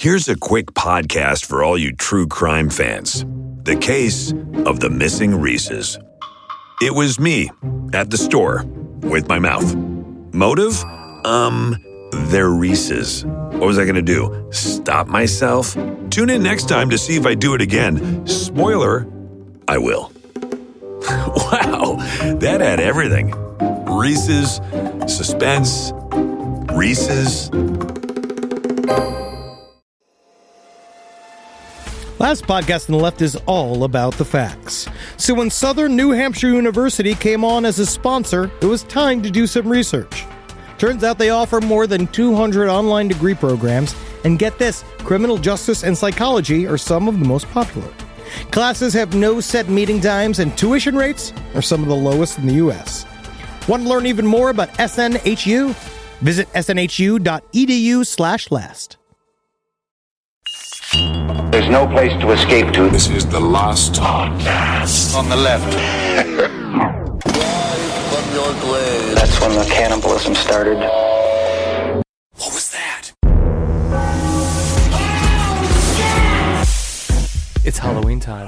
Here's a quick podcast for all you true crime fans. The case of the missing Reeses. It was me at the store with my mouth. Motive? They're Reeses. What was I going to do? Stop myself? Tune in next time to see if I do it again. Spoiler, I will. Wow, that had everything. Reeses, suspense, Reeses. Last podcast on the left is all about the facts. So when Southern New Hampshire University came on as a sponsor, it was time to do some research. Turns out they offer more than 200 online degree programs, and get this, criminal justice and psychology are some of the most popular. Classes have no set meeting times, and tuition rates are some of the lowest in the U.S. Want to learn even more about SNHU? Visit snhu.edu/last. There's no place to escape to. This is the last podcast. On the left. That's when the cannibalism started. What was that? It's Halloween time.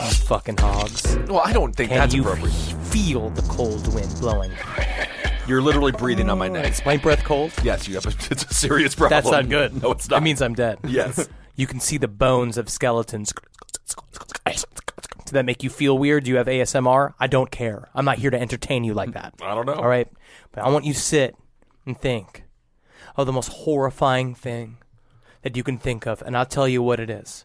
You fucking hogs. Well, I don't think that's appropriate. Can you feel the cold wind blowing? You're literally breathing on my neck. Is my breath cold? Yes, you have it's a serious problem. That's not good. No, it's not. That means I'm dead. Yes. You can see the bones of skeletons. Does that make you feel weird? Do you have ASMR? I don't care. I'm not here to entertain you like that. I don't know. All right? But I want you to sit and think of the most horrifying thing that you can think of, and I'll tell you what it is.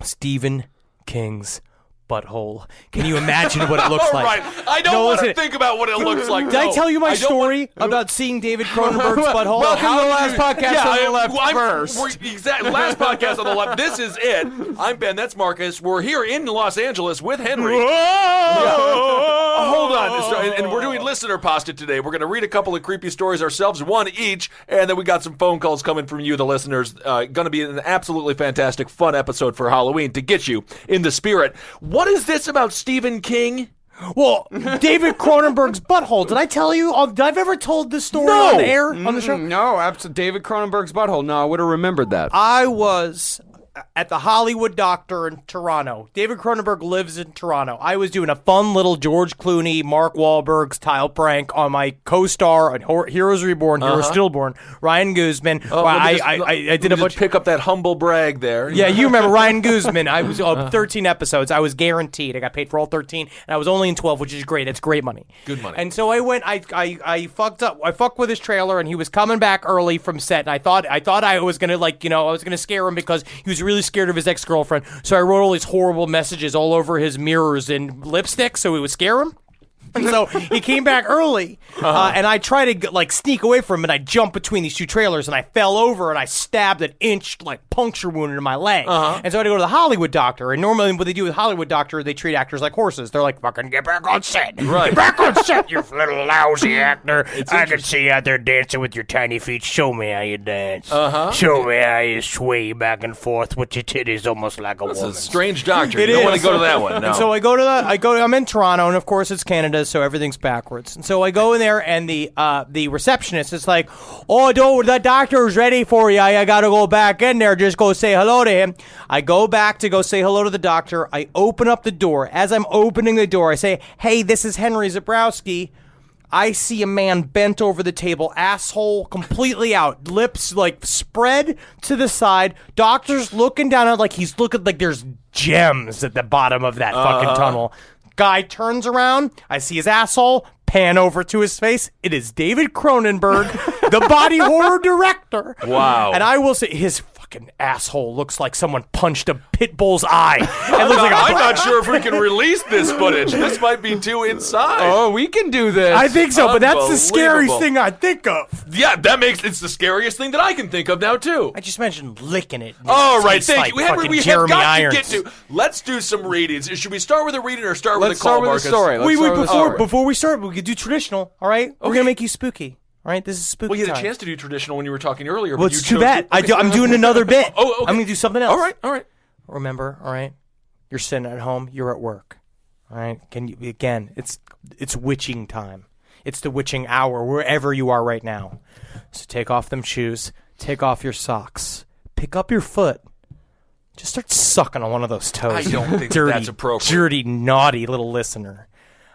Stephen King's butthole. Can you imagine what it looks like? Right. I don't want to think about what it looks like. Did I tell you my story about seeing David Cronenberg's butthole? Welcome to the last podcast on the left first. Exactly. Last podcast on the left. This is it. I'm Ben. That's Marcus. We're here in Los Angeles with Henry. Hold on. And we're doing Listenerpasta today. We're going to read a couple of creepy stories ourselves, one each, and then we got some phone calls coming from you, the listeners. Going to be an absolutely fantastic, fun episode for Halloween to get you in the spirit. What is this about Stephen King? Well, David Cronenberg's butthole. Did I tell you? Did I ever told this story on the air on the show? No, absolutely. David Cronenberg's butthole. No, I would have remembered that. I was at the Hollywood Doctor in Toronto. David Cronenberg lives in Toronto. I was doing a fun little George Clooney, Mark Wahlberg style prank on my co-star on Heroes Reborn, Heroes Stillborn, Ryan Guzman. I did a bunch. Pick up that humble brag there. Yeah, you remember Ryan Guzman. I was 13 episodes. I was guaranteed. I got paid for all 13, and I was only in 12, which is great. It's great money. Good money. And so I went. I fucked up. I fucked with his trailer, and he was coming back early from set. And I thought I was gonna I was gonna scare him because he was really scared of his ex-girlfriend. So I wrote all these horrible messages all over his mirrors in lipstick so it would scare him. And so he came back early, and I tried to sneak away from him, and I jumped between these two trailers, and I fell over, and I stabbed an inch puncture wound into my leg. And so I had to go to the Hollywood Doctor, and normally what they do with Hollywood Doctor, they treat actors like horses. They're like, fucking get back on set. Right. Get back on set, you little lousy actor. I can see you out there dancing with your tiny feet. Show me how you dance. Show me how you sway back and forth with your titties almost like a woman. It's a strange doctor. You don't want to go to that one. No. And so I'm in Toronto, and of course it's Canada, so everything's backwards. And so I go in there, and the receptionist is like, "Oh, that doctor is ready for you. I got to go back in there. Just go say hello to him." I go back to go say hello to the doctor. I open up the door. As I'm opening the door, I say, "Hey, this is Henry Zabrowski." I see a man bent over the table, asshole completely out, lips spread to the side. Doctor's looking down at he's looking like there's gems at the bottom of that fucking tunnel. Guy turns around. I see his asshole. Pan over to his face. It is David Cronenberg, the body horror director. Wow. And I will say his fucking asshole looks like someone punched a pit bull's eye. It looks I'm not sure if we can release this footage. This might be too inside. Oh, we can do this. I think so, but that's the scariest thing I think of. Yeah, it's the scariest thing that I can think of now, too. I just mentioned licking it. All right, thank you. We have Jeremy got Irons. to get to. Let's do some readings. Should we start with a reading or start with Let's a call, start with Marcus? a story. Before we start, we could do traditional, all right? We're going to make you spooky, all right? This is spooky Well, you had time. a chance to do traditional when you were talking earlier. Well, but it's you too bad. I'm doing another bit. Oh, okay. I'm going to do something else. All right. Remember, all right? You're sitting at home. You're at work, all right? It's witching time. It's the witching hour, wherever you are right now. So take off them shoes. Take off your socks. pick up your foot. Just start sucking on one of those toes. I don't think dirty, that's appropriate. Dirty, naughty little listener.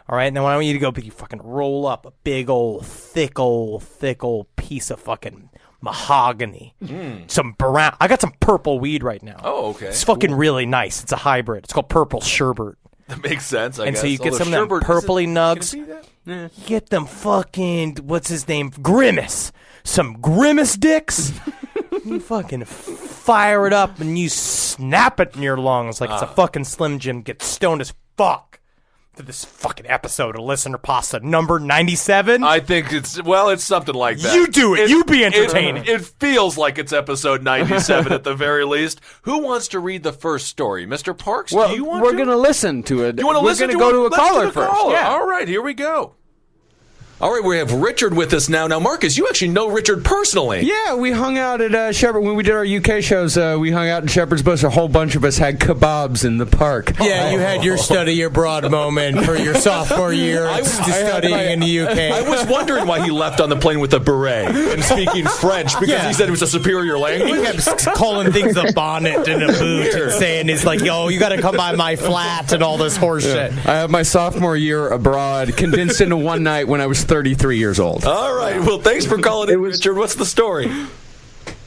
All right, and then I want you to go, you fucking roll up a big old, thick old piece of fucking mahogany. Some brown. I got some purple weed right now. Oh, okay. It's fucking really nice. It's a hybrid. It's called purple sherbet. That makes sense, I guess. And so you get some of them purpley nugs. You get them fucking, what's his name? Grimace. Some Grimace dicks. You fucking fire it up and you snap it in your lungs like it's a fucking Slim Jim. Get stoned as fuck to this fucking episode of Listener Pasta number 97. I think it's something like that. You do it. You be entertaining. It feels like it's episode 97 at the very least. Who wants to read the first story? Mr. Parks, Well, do you want we're to? going to listen to it. You want to listen to it? We're going to go to a Let's caller do the first. caller. Yeah. All right, here we go. All right, we have Richard with us now. Now, Marcus, you actually know Richard personally. Yeah, we hung out at Shepherd when we did our UK shows. We hung out in Shepherd's Bush. A whole bunch of us had kebabs in the park. Yeah, you had your study abroad moment for your sophomore year studying in the UK. I was wondering why he left on the plane with a beret and speaking French because he said it was a superior language. He kept calling things a bonnet and a boot and saying it's like, yo, you got to come by my flat and all this horse shit. I had my sophomore year abroad, condensed into one night when I was 33 years old. All right. Well, thanks for calling in, Richard. What's the story?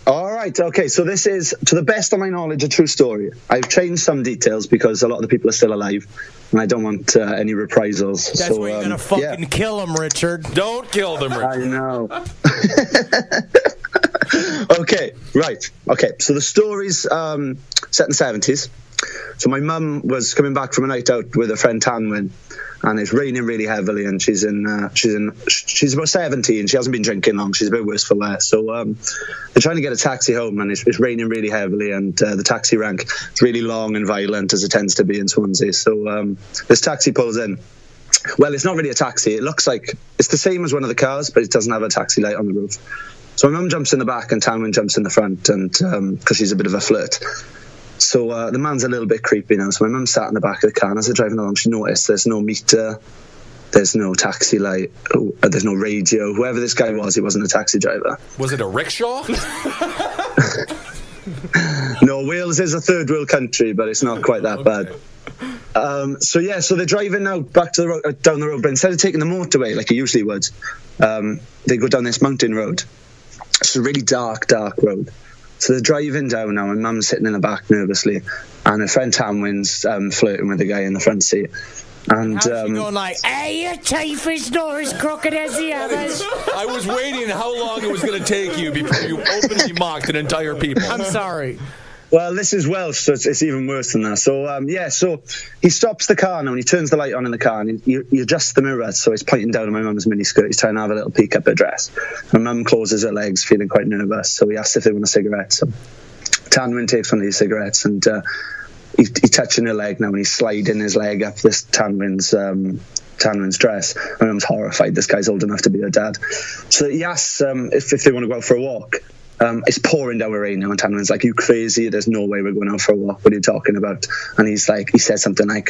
All right. Okay. So this is, to the best of my knowledge, a true story. I've changed some details because a lot of the people are still alive, and I don't want any reprisals. That's why you're going to fucking kill them, Richard. Don't kill them, Richard. I know. Okay. Right. Okay. So the story's set in the 70s. So my mum was coming back from a night out with a friend Tanwyn, and it's raining really heavily, and she's about 17. She hasn't been drinking long. She's a bit worse for wear. So they're trying to get a taxi home, and it's raining really heavily, and the taxi rank is really long and violent, as it tends to be in Swansea. So this taxi pulls in. Well, it's not really a taxi. It looks like it's the same as one of the cars, but it doesn't have a taxi light on the roof. So my mum jumps in the back, and Tanwyn jumps in the front, and because she's a bit of a flirt. So the man's a little bit creepy now. So my mum sat in the back of the car, and as they're driving along, she noticed there's no meter, there's no taxi light, there's no radio. Whoever this guy was, he wasn't a taxi driver. Was it a rickshaw? No, Wales is a third world country, but it's not quite that bad. So they're driving now back to the road, down the road, but instead of taking the motorway like he usually would, they go down this mountain road. It's a really dark road. So they're driving down now, and Mum's sitting in the back nervously, and her friend Tanwyn's flirting with the guy in the front seat. And how's she going like, hey, your teeth is not as crooked as the others? I was waiting how long it was going to take you before you openly mocked an entire people. I'm sorry. Well, this is Welsh, so it's even worse than that. So, so he stops the car now, and he turns the light on in the car, and he adjusts the mirror, so it's pointing down at my mum's miniskirt. He's trying to have a little peek up her dress. My mum closes her legs, feeling quite nervous, so he asks if they want a cigarette. So Tanwyn takes one of these cigarettes, and he's touching her leg now, and he's sliding his leg up this Tanwyn's dress. My mum's horrified. This guy's old enough to be her dad. So he asks if they want to go out for a walk. It's pouring down with rain now, and Tanwyn's like, you crazy, there's no way we're going out for a walk, what are you talking about? And he says something like,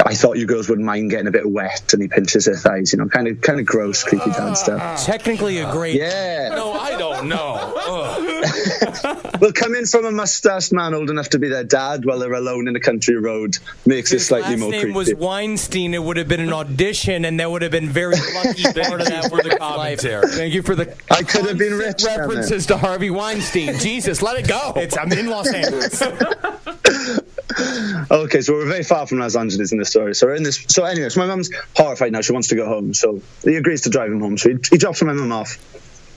I thought you girls wouldn't mind getting a bit wet, and he pinches her thighs, kind of gross, creepy dad stuff. Technically a great... Yeah. No, I don't know. Well, coming from a mustached man old enough to be their dad while they're alone in a country road makes it slightly more creepy. If his last name was Weinstein, it would have been an audition, and there would have been very lucky part of that for the commentary. Thank you for the I could have been rich. references to Harvey Weinstein. Jesus, let it go. I'm in Los Angeles. Okay, so we're very far from Los Angeles in this story. So we're in this. So anyway, so my mum's horrified now. She wants to go home. So he agrees to drive him home. So he drops my mum off,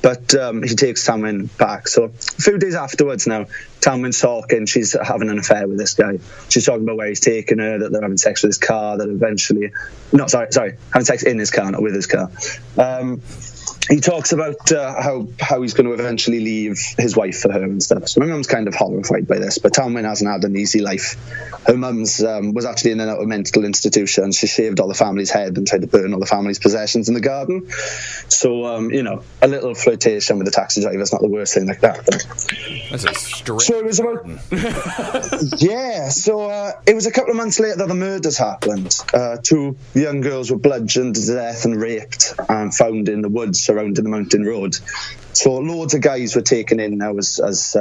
but he takes Tanwyn back. So a few days afterwards now, Tanwyn's talking. She's having an affair with this guy. She's talking about where he's taking her, that they're having sex with his car, that eventually... No, sorry, having sex in his car, not with his car. He talks about how he's going to eventually leave his wife for her and stuff. So my mum's kind of horrified by this, but Tanwyn hasn't had an easy life. Her mum's was actually in and out of mental institution. She shaved all the family's head and tried to burn all the family's possessions in the garden. So, a little flirtation with the taxi driver is not the worst thing like that. That's a strange... So it was about... Yeah, so it was a couple of months later that the murders happened. 2 young girls were bludgeoned to death and raped and found in the woods surrounding the mountain road. So loads of guys were taken in now as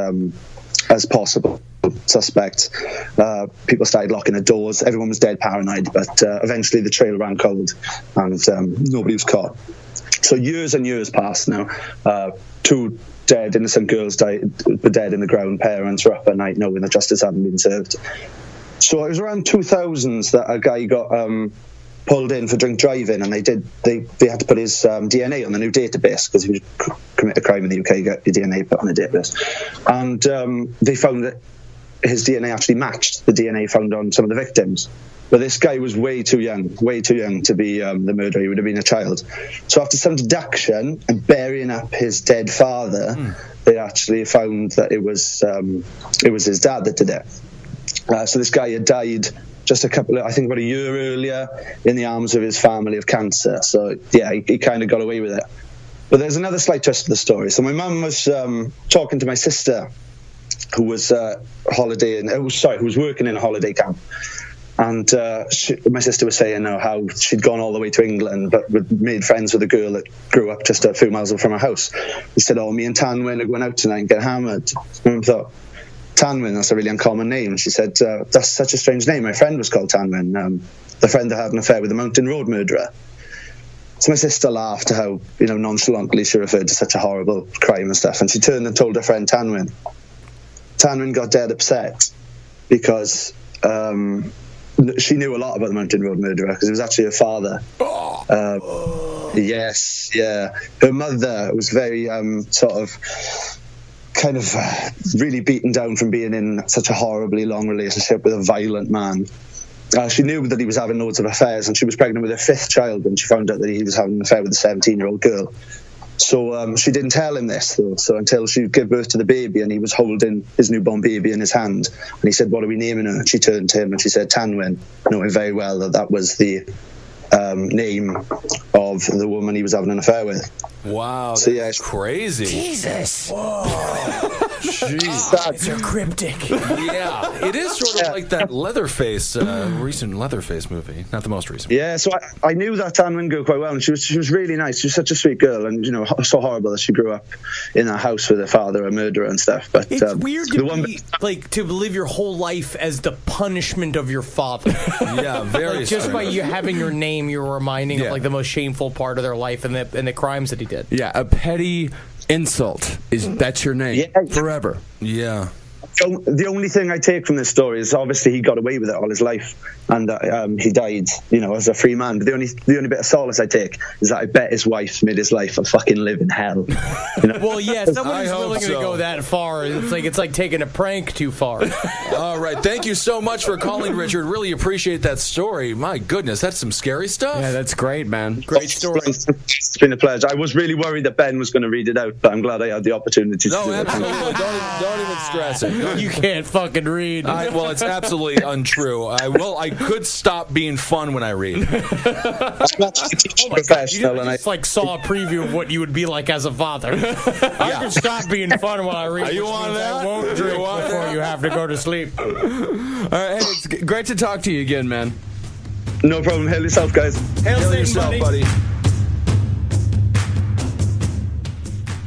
possible suspects. People started locking the doors. Everyone was dead paranoid, but eventually the trail ran cold and nobody was caught. So years and years passed now. 2 dead innocent girls were dead in the ground. Parents were up at night knowing that justice hadn't been served. So it was around 2000s that a guy got pulled in for drink driving, and they had to put his DNA on the new database, because if you commit a crime in the UK, you get your DNA put on a database. And they found that his DNA actually matched the DNA found on some of the victims. But this guy was way too young to be the murderer. He would have been a child. So after some deduction and burying up his dead father, they actually found that it was his dad that did it. So this guy had died just about a year earlier in the arms of his family of cancer. So yeah, he kind of got away with it. But there's another slight twist to the story. So my mum was talking to my sister, who was who was working in a holiday camp. And my sister was saying how she'd gone all the way to England, but made friends with a girl that grew up just a few miles from her house. He said, me and Tanwyn are going out tonight and get hammered. And I thought, Tanwyn, that's a really uncommon name. She said, that's such a strange name. My friend was called Tanwyn, the friend that had an affair with the Mountain Road murderer. So my sister laughed at how nonchalantly she referred to such a horrible crime and stuff. And she turned and told her friend Tanwyn. Tanwyn got dead upset because she knew a lot about the Mountain Road murderer, because it was actually her father. Yes, yeah. Her mother was very really beaten down from being in such a horribly long relationship with a violent man. She knew that he was having loads of affairs, and she was pregnant with her 5th child when she found out that he was having an affair with a 17-year-old girl. So she didn't tell him this, though. So until she gave birth to the baby, and he was holding his newborn baby in his hand, and he said, "What are we naming her?" And she turned to him and she said, "Tanwyn," knowing very well that was the name of the woman he was having an affair with. Wow, so that's crazy. Jesus. Whoa. Jeez. You're cryptic. Yeah, it is sort of like that Leatherface, recent Leatherface movie. Not the most recent. Yeah, so I knew that Tanwyn girl quite well, and she was really nice. She was such a sweet girl, and so horrible that she grew up in that house with her father, a murderer and stuff. But it's weird to live your whole life as the punishment of your father. Yeah, very. Just by you having your name, you're reminding of the most shameful part of their life and the crimes that he did. Yeah, a petty insult that's your name forever. Yeah. The only thing I take from this story is obviously he got away with it all his life, and he died, as a free man. But the only bit of solace I take is that I bet his wife made his life a fucking living hell. Well, yeah, someone who's willing to go that far, it's like taking a prank too far. All right, thank you so much for calling, Richard. Really appreciate that story. My goodness, that's some scary stuff. Yeah, that's great, man. Great story. It's been a pleasure. I was really worried that Ben was going to read it out, but I'm glad I had the opportunity to do it. Absolutely. Don't even stress it. You can't fucking read. Well, it's absolutely untrue. I could stop being fun when I read. Professional, I just saw a preview of what you would be like as a father. I can stop being fun while I read. Are you on that? I won't drink before you have to go to sleep. All right, hey, it's great to talk to you again, man. No problem. Hail yourself, guys. Hail yourself, buddy.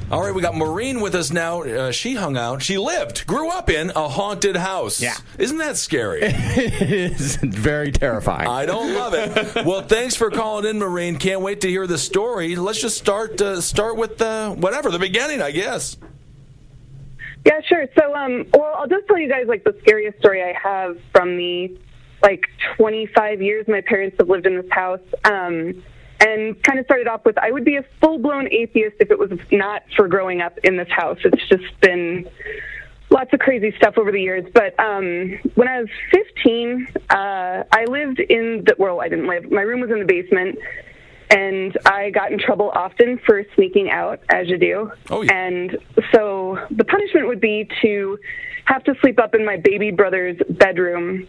All right, we got Maureen with us now. She grew up in a haunted house. Yeah. Isn't that scary? It is very terrifying. I don't love it. Well, thanks for calling in, Maureen. Can't wait to hear the story. Let's just start with the beginning, I guess. Yeah, sure. So, I'll just tell you guys, the scariest story I have from the, 25 years my parents have lived in this house. And kind of started off with, I would be a full-blown atheist if it was not for growing up in this house. It's just been lots of crazy stuff over the years. But when I was 15, I lived I didn't live. My room was in the basement, and I got in trouble often for sneaking out, as you do. Oh, yeah. And so the punishment would be to have to sleep up in my baby brother's bedroom,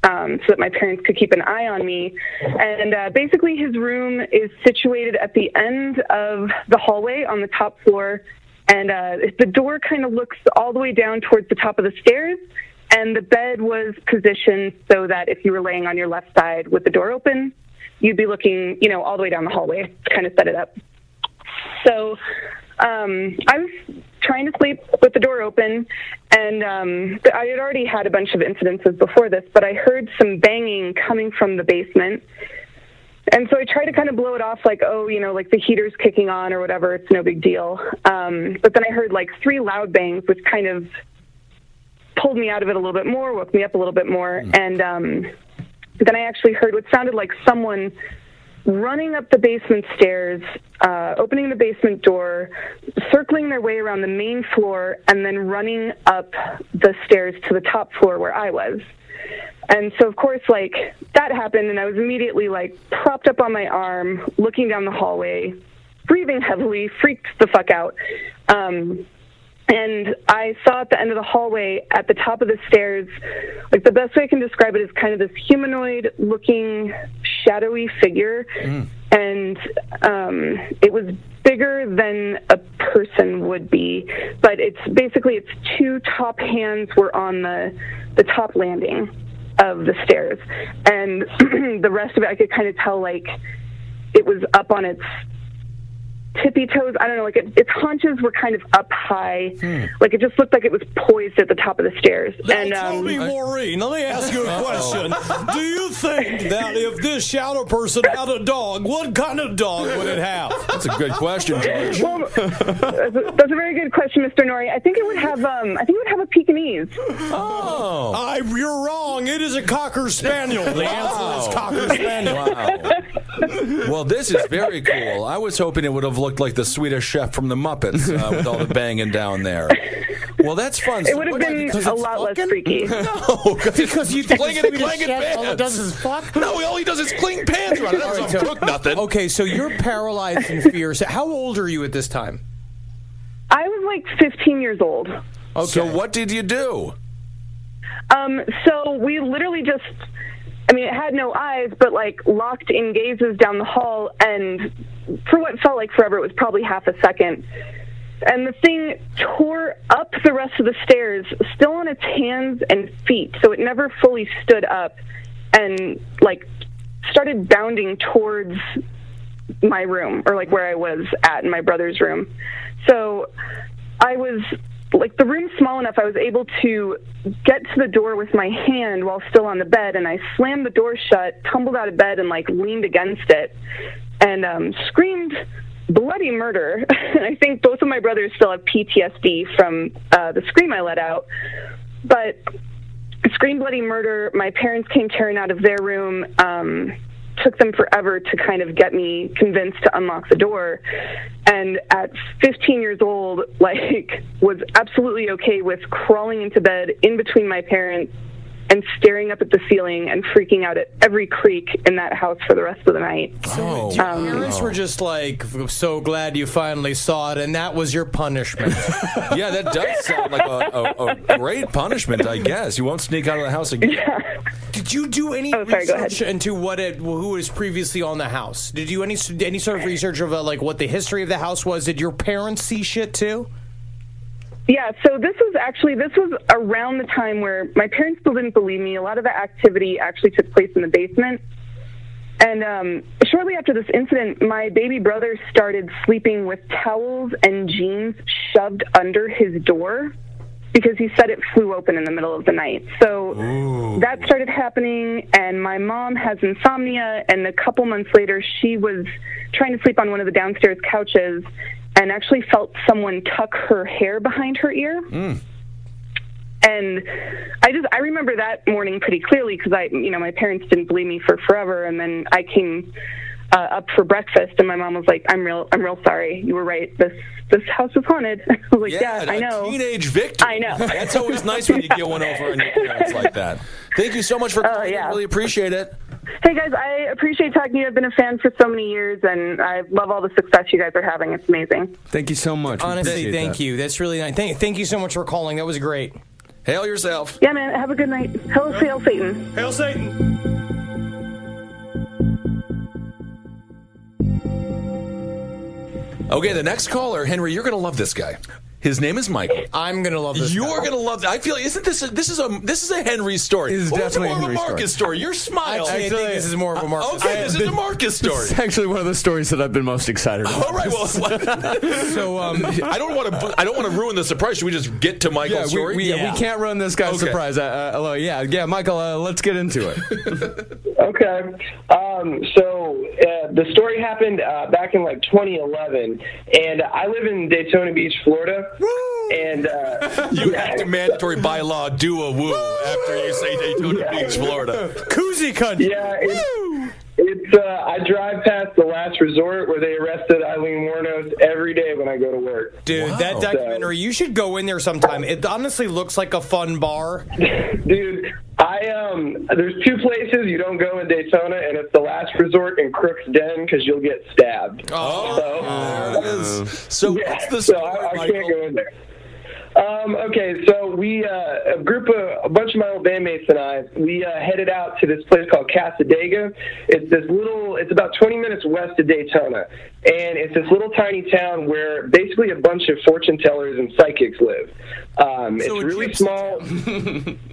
so that my parents could keep an eye on me. And basically his room is situated at the end of the hallway on the top floor, and the door kind of looks all the way down towards the top of the stairs, and the bed was positioned so that if you were laying on your left side with the door open, you'd be looking, all the way down the hallway to kind of set it up. So I was trying to sleep with the door open, and I had already had a bunch of incidences before this, but I heard some banging coming from the basement. And so I tried to kind of blow it off like, oh, like the heater's kicking on or whatever. It's no big deal. But then I heard like 3 loud bangs, which kind of pulled me out of it a little bit more, woke me up a little bit more. And then I actually heard what sounded like someone running up the basement stairs, opening the basement door, circling their way around the main floor, and then running up the stairs to the top floor where I was. And so, of course, like, that happened, and I was immediately, like, propped up on my arm, looking down the hallway, breathing heavily, freaked the fuck out. And I saw at the end of the hallway, at the top of the stairs, like, the best way I can describe it is kind of this humanoid-looking, shadowy figure. And it was bigger than a person would be, but it's 2 top hands were on the top landing of the stairs, and the rest of it I could kind of tell like it was up on its tippy toes. I don't know, like its haunches were kind of up high, like it just looked like it was poised at the top of the stairs. And tell me, Maureen, let me ask you a question. Do you think that if this shadow person had a dog, what kind of dog would it have? That's a good question, George. Well, that's a very good question, Mr. Norrie. I think it would have a Pekingese. Oh, you're wrong. It is a Cocker Spaniel. The answer is Cocker Spaniel. Wow. Well, this is very cool. I was hoping it would have looked like the Swedish Chef from the Muppets with all the banging down there. Well, that's fun. It would have been a lot less freaky. No, because you think Clinking pants. all it does is fuck? No, all he does is cling pants around. It doesn't cook nothing. Okay, so you're paralyzed in fear. So how old are you at this time? I was like 15 years old. Okay. So what did you do? So we literally just, it had no eyes, but like locked in gazes down the hall, and for what felt like forever, it was probably half a second. And the thing tore up the rest of the stairs, still on its hands and feet, so it never fully stood up, and like started bounding towards my room, or like where I was at in my brother's room. So I was like, the room's small enough, I was able to get to the door with my hand while still on the bed, and I slammed the door shut, tumbled out of bed, and like leaned against it, and screamed bloody murder. And I think both of my brothers still have PTSD from the scream I let out. But screamed bloody murder. My parents came tearing out of their room. Took them forever to kind of get me convinced to unlock the door. And at 15 years old, like, was absolutely okay with crawling into bed in between my parents and staring up at the ceiling and freaking out at every creak in that house for the rest of the night. So your parents were just like, so glad you finally saw it, and that was your punishment. Yeah, that does sound like a great punishment, I guess. You won't sneak out of the house again. Yeah. Did you do any research into who was previously on the house? Did you any sort of research of like what the history of the house was? Did your parents see shit too? Yeah, so this was around the time where my parents still didn't believe me. A lot of the activity actually took place in the basement. And shortly after this incident, my baby brother started sleeping with towels and jeans shoved under his door because he said it flew open in the middle of the night. So that started happening, and my mom has insomnia, and a couple months later, she was trying to sleep on one of the downstairs couches and actually felt someone tuck her hair behind her ear. And I remember that morning pretty clearly because my parents didn't believe me for forever. And then I came up for breakfast, and my mom was like, I'm real sorry. You were right. This house is haunted. I was like, yeah, I know. Teenage victory. I know. That's always nice when you get one over on your parents like that. Thank you so much for calling. I really appreciate it. Hey, guys, I appreciate talking to you. I've been a fan for so many years, and I love all the success you guys are having. It's amazing. Thank you so much. Honestly, thank you. That's really nice. Thank you so much for calling. That was great. Hail yourself. Yeah, man. Have a good night. Hail Satan. Hail Satan. Okay, the next caller, Henry, you're going to love this guy. His name is Michael. I'm gonna love this. You're gonna love that. I feel isn't this a Henry story? This is definitely a Henry Marcus story. Your smile. Actually, I think this is more of a Marcus. Okay, this is a Marcus story. It's actually one of the stories that I've been most excited about. All right, well, so I don't want to ruin the surprise. Should we just get to Michael's story? We can't ruin this guy's surprise. Michael, let's get into it. Okay. The story happened back in like 2011, and I live in Daytona Beach, Florida. Woo! And you have to mandatory by law do a woo after you say Daytona Beach, Florida. Koozie country. Yeah. I drive past the Last Resort where they arrested Eileen Wuornos every day when I go to work. Dude, that documentary, you should go in there sometime. It honestly looks like a fun bar. Dude, there's two places you don't go in Daytona, and it's the Last Resort and Crook's Den because you'll get stabbed. There it is. So what's the story, I can't go in there. Okay, so we, a bunch of my old bandmates and I, we headed out to this place called Casadega. It's about 20 minutes west of Daytona, and it's this little tiny town where basically a bunch of fortune tellers and psychics live. It's really small.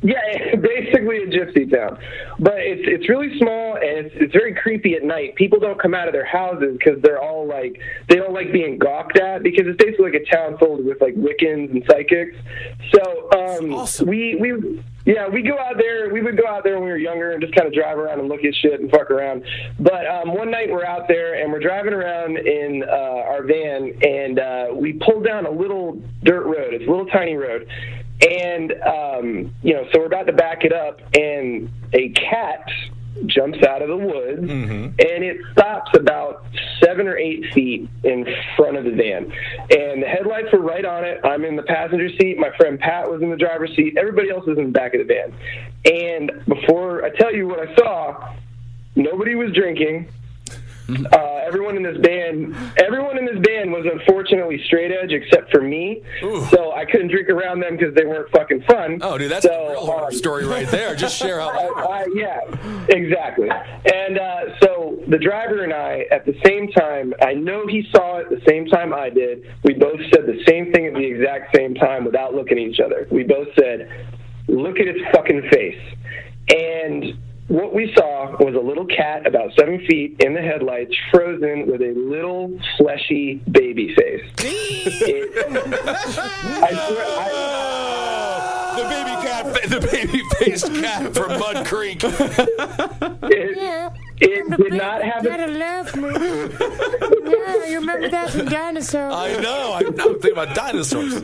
Yeah, basically a gypsy town. But it's really small, and it's very creepy at night. People don't come out of their houses because they're all like, they don't like being gawked at, because it's basically like a town filled with like Wiccans and psychics. So awesome. we go out there. We would go out there when we were younger and just kind of drive around and look at shit and fuck around. But one night we're out there and we're driving around in our van, and we pulled down a little dirt road. It's a little tiny road. And, so we're about to back it up, and a cat jumps out of the woods, and it stops about 7 or 8 feet in front of the van. And the headlights were right on it. I'm in the passenger seat. My friend Pat was in the driver's seat. Everybody else was in the back of the van. And before I tell you what I saw, nobody was drinking. Everyone in this band was unfortunately straight edge except for me. Ooh. So I couldn't drink around them because they weren't fucking fun. Oh, dude, that's a real horror story right there. Just share how. Yeah, exactly. And so the driver and I, at the same time, I know he saw it the same time I did. We both said the same thing at the exact same time without looking at each other. We both said, "Look at its fucking face." And what we saw was a little cat about 7 feet in the headlights, frozen with a little fleshy baby face. The baby-faced cat from Mud Creek. It did not have a... love me. Yeah, you remember that from Dinosaurs. I know. I'm thinking about dinosaurs.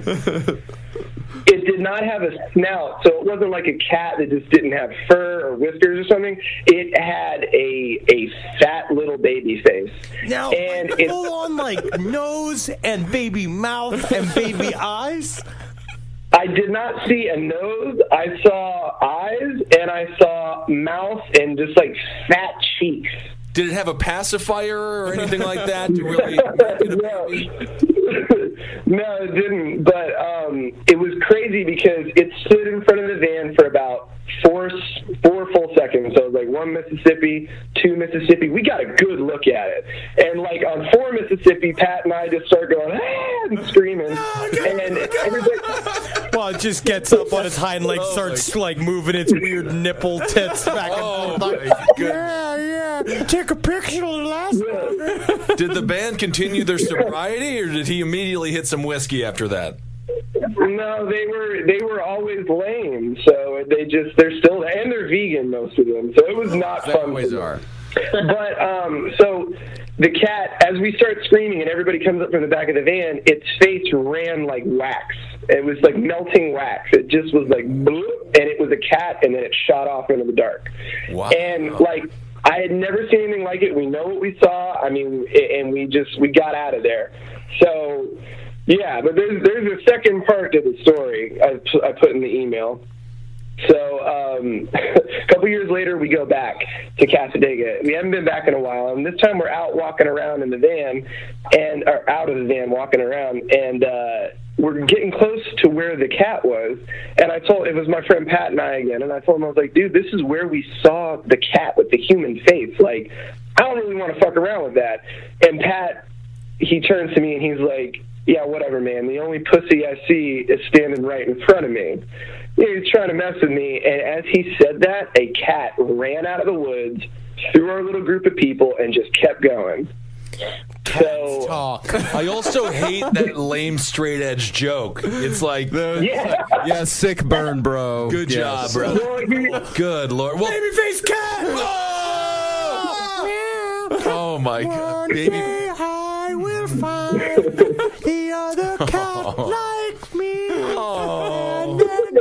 It did not have a snout, so it wasn't like a cat that just didn't have fur or whiskers or something. It had a fat little baby face. Now, and full on like nose and baby mouth and baby eyes? I did not see a nose. I saw eyes, and I saw mouth and just like fat cheeks. Did it have a pacifier or anything like that to really No, it didn't. But it was crazy because it stood in front of the van for about four full seconds. So it was like 1 Mississippi, 2 Mississippi. We got a good look at it. And like on 4 Mississippi, Pat and I just start going, ah, and screaming. And everybody... Well, it just gets up on its hind legs, starts like moving its weird nipple tits back and forth. Yeah. Take a picture of the last one. Did the band continue their sobriety, or did he immediately hit some whiskey after that? No, they were always lame. So they're still, and they're vegan, most of them. So it was not fun. They always are. But so the cat, as we start screaming and everybody comes up from the back of the van, its face ran like wax. It was like melting wax. It just was like bloop, and it was a cat, and then it shot off into the dark. Wow. And like, I had never seen anything like it. We know what we saw. I mean, and we got out of there. So yeah, but there's a second part to the story I put in the email. So a couple years later, we go back to Casadega. We haven't been back in a while, and this time we're out walking around in the van, or out of the van walking around, and we're getting close to where the cat was. And it was my friend Pat and I again, and I told him, I was like, dude, this is where we saw the cat with the human face. Like, I don't really want to fuck around with that. And Pat, he turns to me and he's like, yeah, whatever, man. The only pussy I see is standing right in front of me. He's trying to mess with me, and as he said that, a cat ran out of the woods through our little group of people and just kept going. So, I also hate that lame straight edge joke. It's like, yeah, sick burn, bro. Good job, bro. Good Lord. Well, Babyface cat! Oh my God. Baby. I will find the other cat like me. And then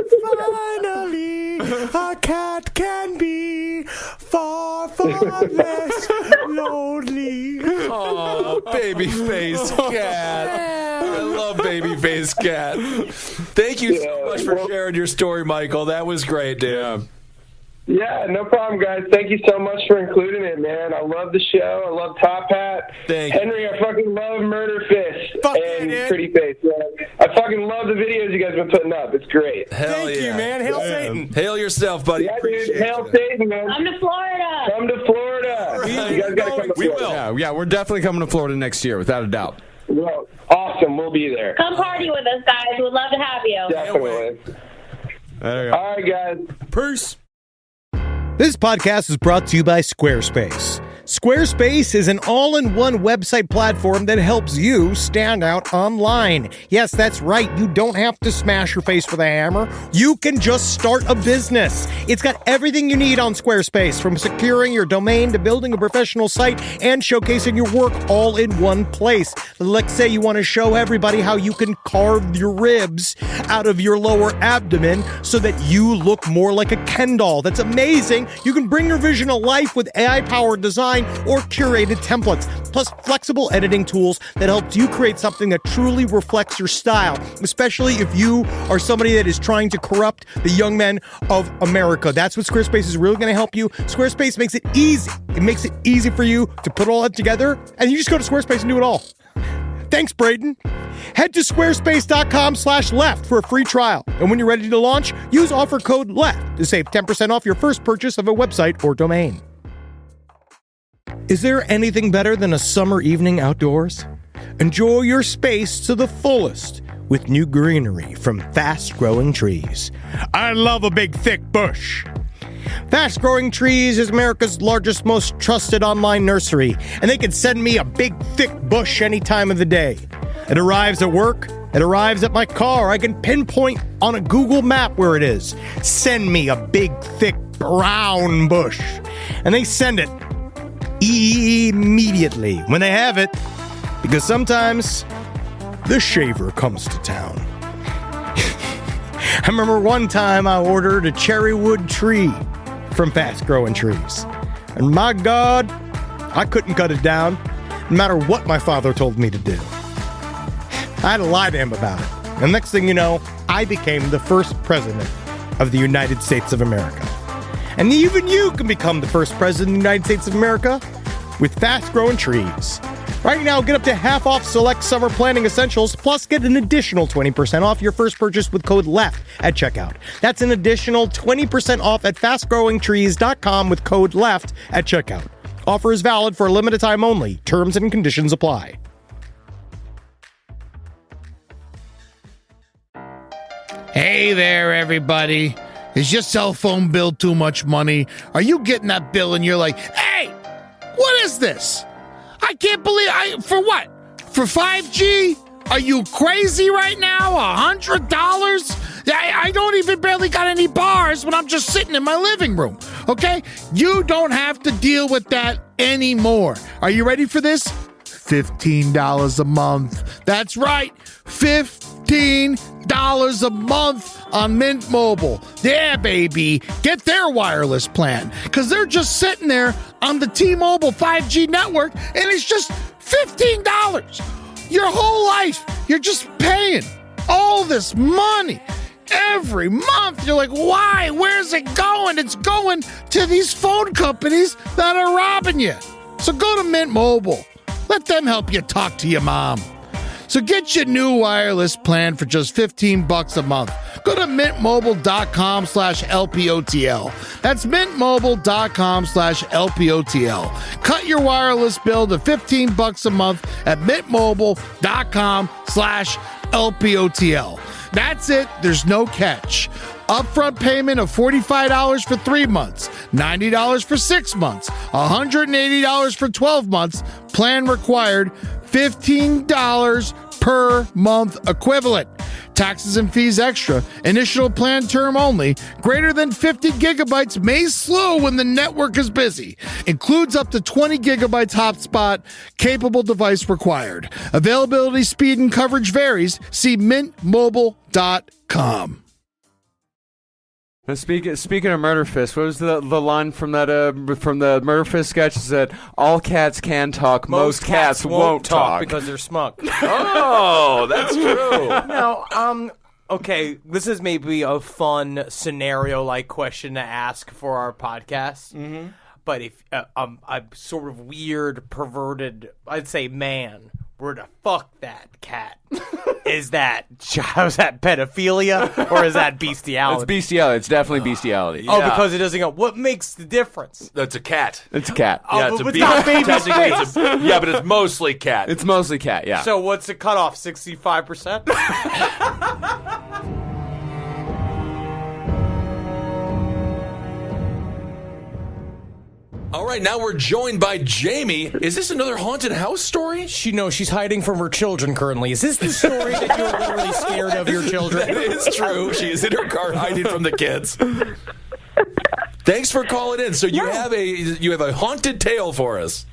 finally, a cat can be far, far less lonely. Oh, Babyface cat. I love Babyface cat. Thank you so much for sharing your story, Michael. That was great, dude. Yeah, no problem, guys. Thank you so much for including it, man. I love the show. I love Top Hat. Thank Henry, I fucking love Murder Fist and Pretty Face. Man. I fucking love the videos you guys have been putting up. It's great. Hell Thank you, man. Hail Satan. Hail yourself, buddy. Yeah, dude. Hail Satan, man. Come to Florida. Come to Florida. You guys got to come to Florida. Yeah, we're definitely coming to Florida next year, without a doubt. Well, awesome. We'll be there. Come party with us, guys. We'd love to have you. Definitely. All right, guys. Peace. This podcast is brought to you by Squarespace. Squarespace is an all-in-one website platform that helps you stand out online. Yes, that's right. You don't have to smash your face with a hammer. You can just start a business. It's got everything you need on Squarespace, from securing your domain to building a professional site and showcasing your work all in one place. Let's say you want to show everybody how you can carve your ribs out of your lower abdomen so that you look more like a Ken doll. That's amazing. You can bring your vision to life with AI-powered design or curated templates, plus flexible editing tools that helps you create something that truly reflects your style, especially if you are somebody that is trying to corrupt the young men of America. That's what Squarespace is really going to help you. Squarespace makes it easy. It makes it easy for you to put all that together, and you just go to Squarespace and do it all. Thanks, Braden. Head to squarespace.com/left for a free trial. And when you're ready to launch, use offer code LEFT to save 10% off your first purchase of a website or domain. Is there anything better than a summer evening outdoors? Enjoy your space to the fullest with new greenery from Fast Growing Trees. I love a big, thick bush. Fast Growing Trees is America's largest, most trusted online nursery, and they can send me a big, thick bush any time of the day. It arrives at work. It arrives at my car. I can pinpoint on a Google map where it is. Send me a big, thick, brown bush. And they send it immediately when they have it, because sometimes the shaver comes to town. I remember one time I ordered a cherry wood tree from Fast Growing Trees, and my God, I couldn't cut it down, no matter what my father told me to do. I had to lie to him about it, and next thing you know, I became the first president of the United States of America. And even you can become the first president of the United States of America with Fast Growing Trees. Right now, get up to half off select summer planting essentials, plus get an additional 20% off your first purchase with code LEFT at checkout. That's an additional 20% off at fastgrowingtrees.com with code LEFT at checkout. Offer is valid for a limited time only. Terms and conditions apply. Hey there, everybody. Is your cell phone bill too much money? Are you getting that bill and you're like, hey, what is this? I can't believe for what? For 5G? Are you crazy right now? $100? I don't even barely got any bars when I'm just sitting in my living room. Okay? You don't have to deal with that anymore. Are you ready for this? $15 a month. That's right. $15 a month on Mint Mobile. Yeah, baby. Get their wireless plan, because they're just sitting there on the T-Mobile 5G network, and it's just $15. Your whole life, you're just paying all this money every month. You're like, why? Where's it going? It's going to these phone companies that are robbing you. So go to Mint Mobile. Let them help you talk to your mom. So get your new wireless plan for just $15 a month. Go to mintmobile.com/LPOTL. That's mintmobile.com/LPOTL. Cut your wireless bill to $15 a month at mintmobile.com/LPOTL. That's it. There's no catch. Upfront payment of $45 for 3 months, $90 for 6 months, $180 for 12 months. Plan required, $15 per month equivalent. Taxes and fees extra. Initial plan term only. Greater than 50 gigabytes may slow when the network is busy. Includes up to 20 gigabytes hotspot. Capable device required. Availability, speed, and coverage varies. See mintmobile.com. Now, speaking of Murder Fist, what was the line from that from the Murder Fist sketch? It said, "All cats can talk, most cats won't talk because they're smug." Oh, that's true. Now, okay, this is maybe a fun scenario-like question to ask for our podcast. Mm-hmm. But if I'm sort of weird, perverted, I'd say man were to fuck that cat, is that pedophilia or is that bestiality? It's bestiality. It's definitely bestiality. Oh, because it doesn't go. What makes the difference? That's a cat. It's a cat. Oh, Yeah, but it's it's not Babyface. Babyface. Yeah, but it's mostly cat. It's mostly cat, yeah. So what's the cutoff? 65%? All right, now we're joined by Jamie. Is this another haunted house story? She's hiding from her children currently. Is this the story that you're literally scared of your children? That is true. She is in her car hiding from the kids. Thanks for calling in. So you have a haunted tale for us.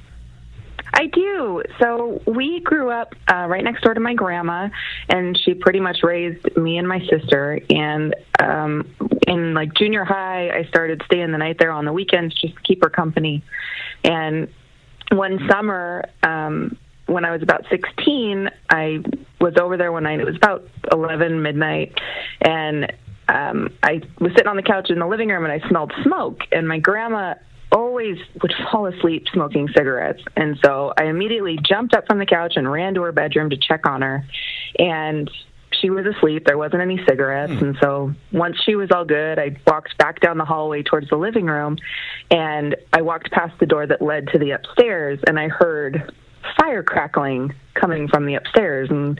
I do. So we grew up right next door to my grandma, and she pretty much raised me and my sister. And in like junior high, I started staying the night there on the weekends just to keep her company. And one summer, when I was about 16, I was over there one night. It was about 11 midnight, and I was sitting on the couch in the living room, and I smelled smoke. And my grandma always would fall asleep smoking cigarettes. And so I immediately jumped up from the couch and ran to her bedroom to check on her. And she was asleep. There wasn't any cigarettes. And so once she was all good, I walked back down the hallway towards the living room, and I walked past the door that led to the upstairs, and I heard fire crackling coming from the upstairs. And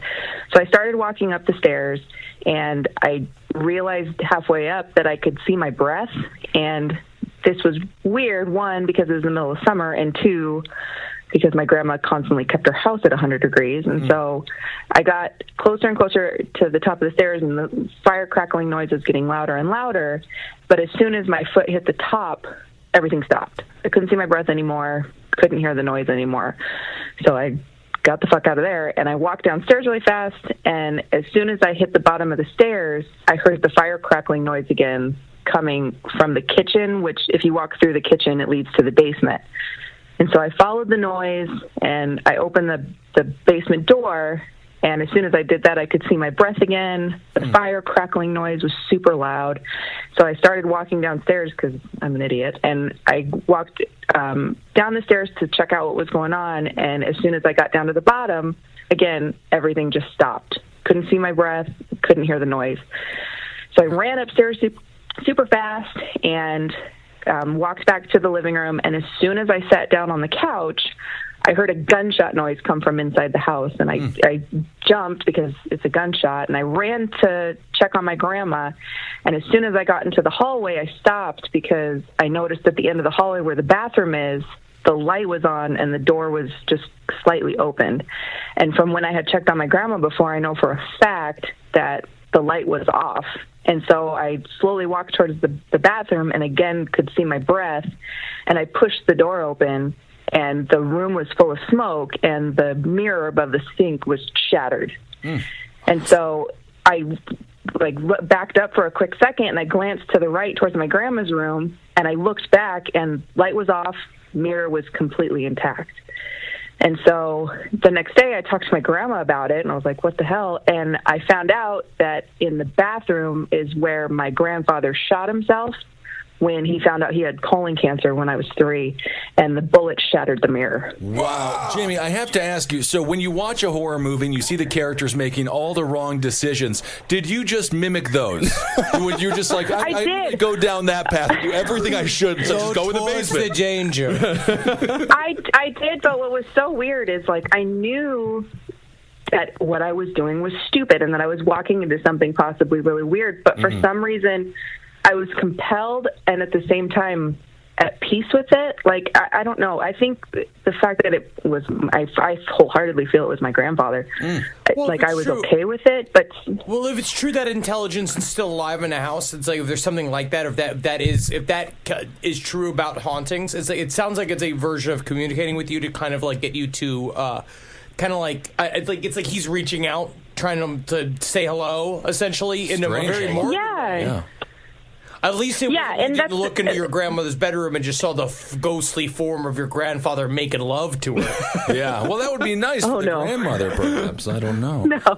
so I started walking up the stairs, and I realized halfway up that I could see my breath. And this was weird, one, because it was the middle of summer, and two, because my grandma constantly kept her house at 100 degrees. And so I got closer and closer to the top of the stairs, and the fire crackling noise was getting louder and louder. But as soon as my foot hit the top, everything stopped. I couldn't see my breath anymore, couldn't hear the noise anymore. So I got the fuck out of there, and I walked downstairs really fast, and as soon as I hit the bottom of the stairs, I heard the fire crackling noise again, coming from the kitchen, which if you walk through the kitchen, it leads to the basement. And so I followed the noise, and I opened the basement door, and as soon as I did that, I could see my breath again. The fire crackling noise was super loud. So I started walking downstairs because I'm an idiot, and I walked down the stairs to check out what was going on, and as soon as I got down to the bottom, again, everything just stopped. Couldn't see my breath, couldn't hear the noise. So I ran upstairs super fast and walked back to the living room, and as soon as I sat down on the couch, I heard a gunshot noise come from inside the house, and I jumped because it's a gunshot, and I ran to check on my grandma, and as soon as I got into the hallway, I stopped because I noticed at the end of the hallway where the bathroom is, the light was on and the door was just slightly opened. And from when I had checked on my grandma before, I know for a fact that the light was off. And so I slowly walked towards the bathroom and again could see my breath. And I pushed the door open, and the room was full of smoke, and the mirror above the sink was shattered. And so I backed up for a quick second, and I glanced to the right towards my grandma's room, and I looked back, and light was off, mirror was completely intact. And so the next day I talked to my grandma about it, and I was like, what the hell? And I found out that in the bathroom is where my grandfather shot himself when he found out he had colon cancer when I was 3, and the bullet shattered the mirror. Wow. Jamie, I have to ask you, so when you watch a horror movie and you see the characters making all the wrong decisions, did you just mimic those? Would you just like, I did. Go down that path and do everything I should, so just go in the basement? The danger. I did, but what was so weird is, like, I knew that what I was doing was stupid and that I was walking into something possibly really weird, but for some reason I was compelled and at the same time at peace with it. Like, I don't know. I think the fact that it was, I wholeheartedly feel it was my grandfather. Well, like, I was true. okay with it, but... Well, if it's true that intelligence is still alive in a house, it's like if there's something like that, if that is true about hauntings, it's like, it sounds like it's a version of communicating with you to kind of like get you to kind of like, it's like he's reaching out, trying to say hello, essentially, in a very morbid way. Yeah. At least it wasn't you didn't look into your grandmother's bedroom and just saw the ghostly form of your grandfather making love to her. Yeah, well, that would be nice for the grandmother, perhaps. I don't know. No,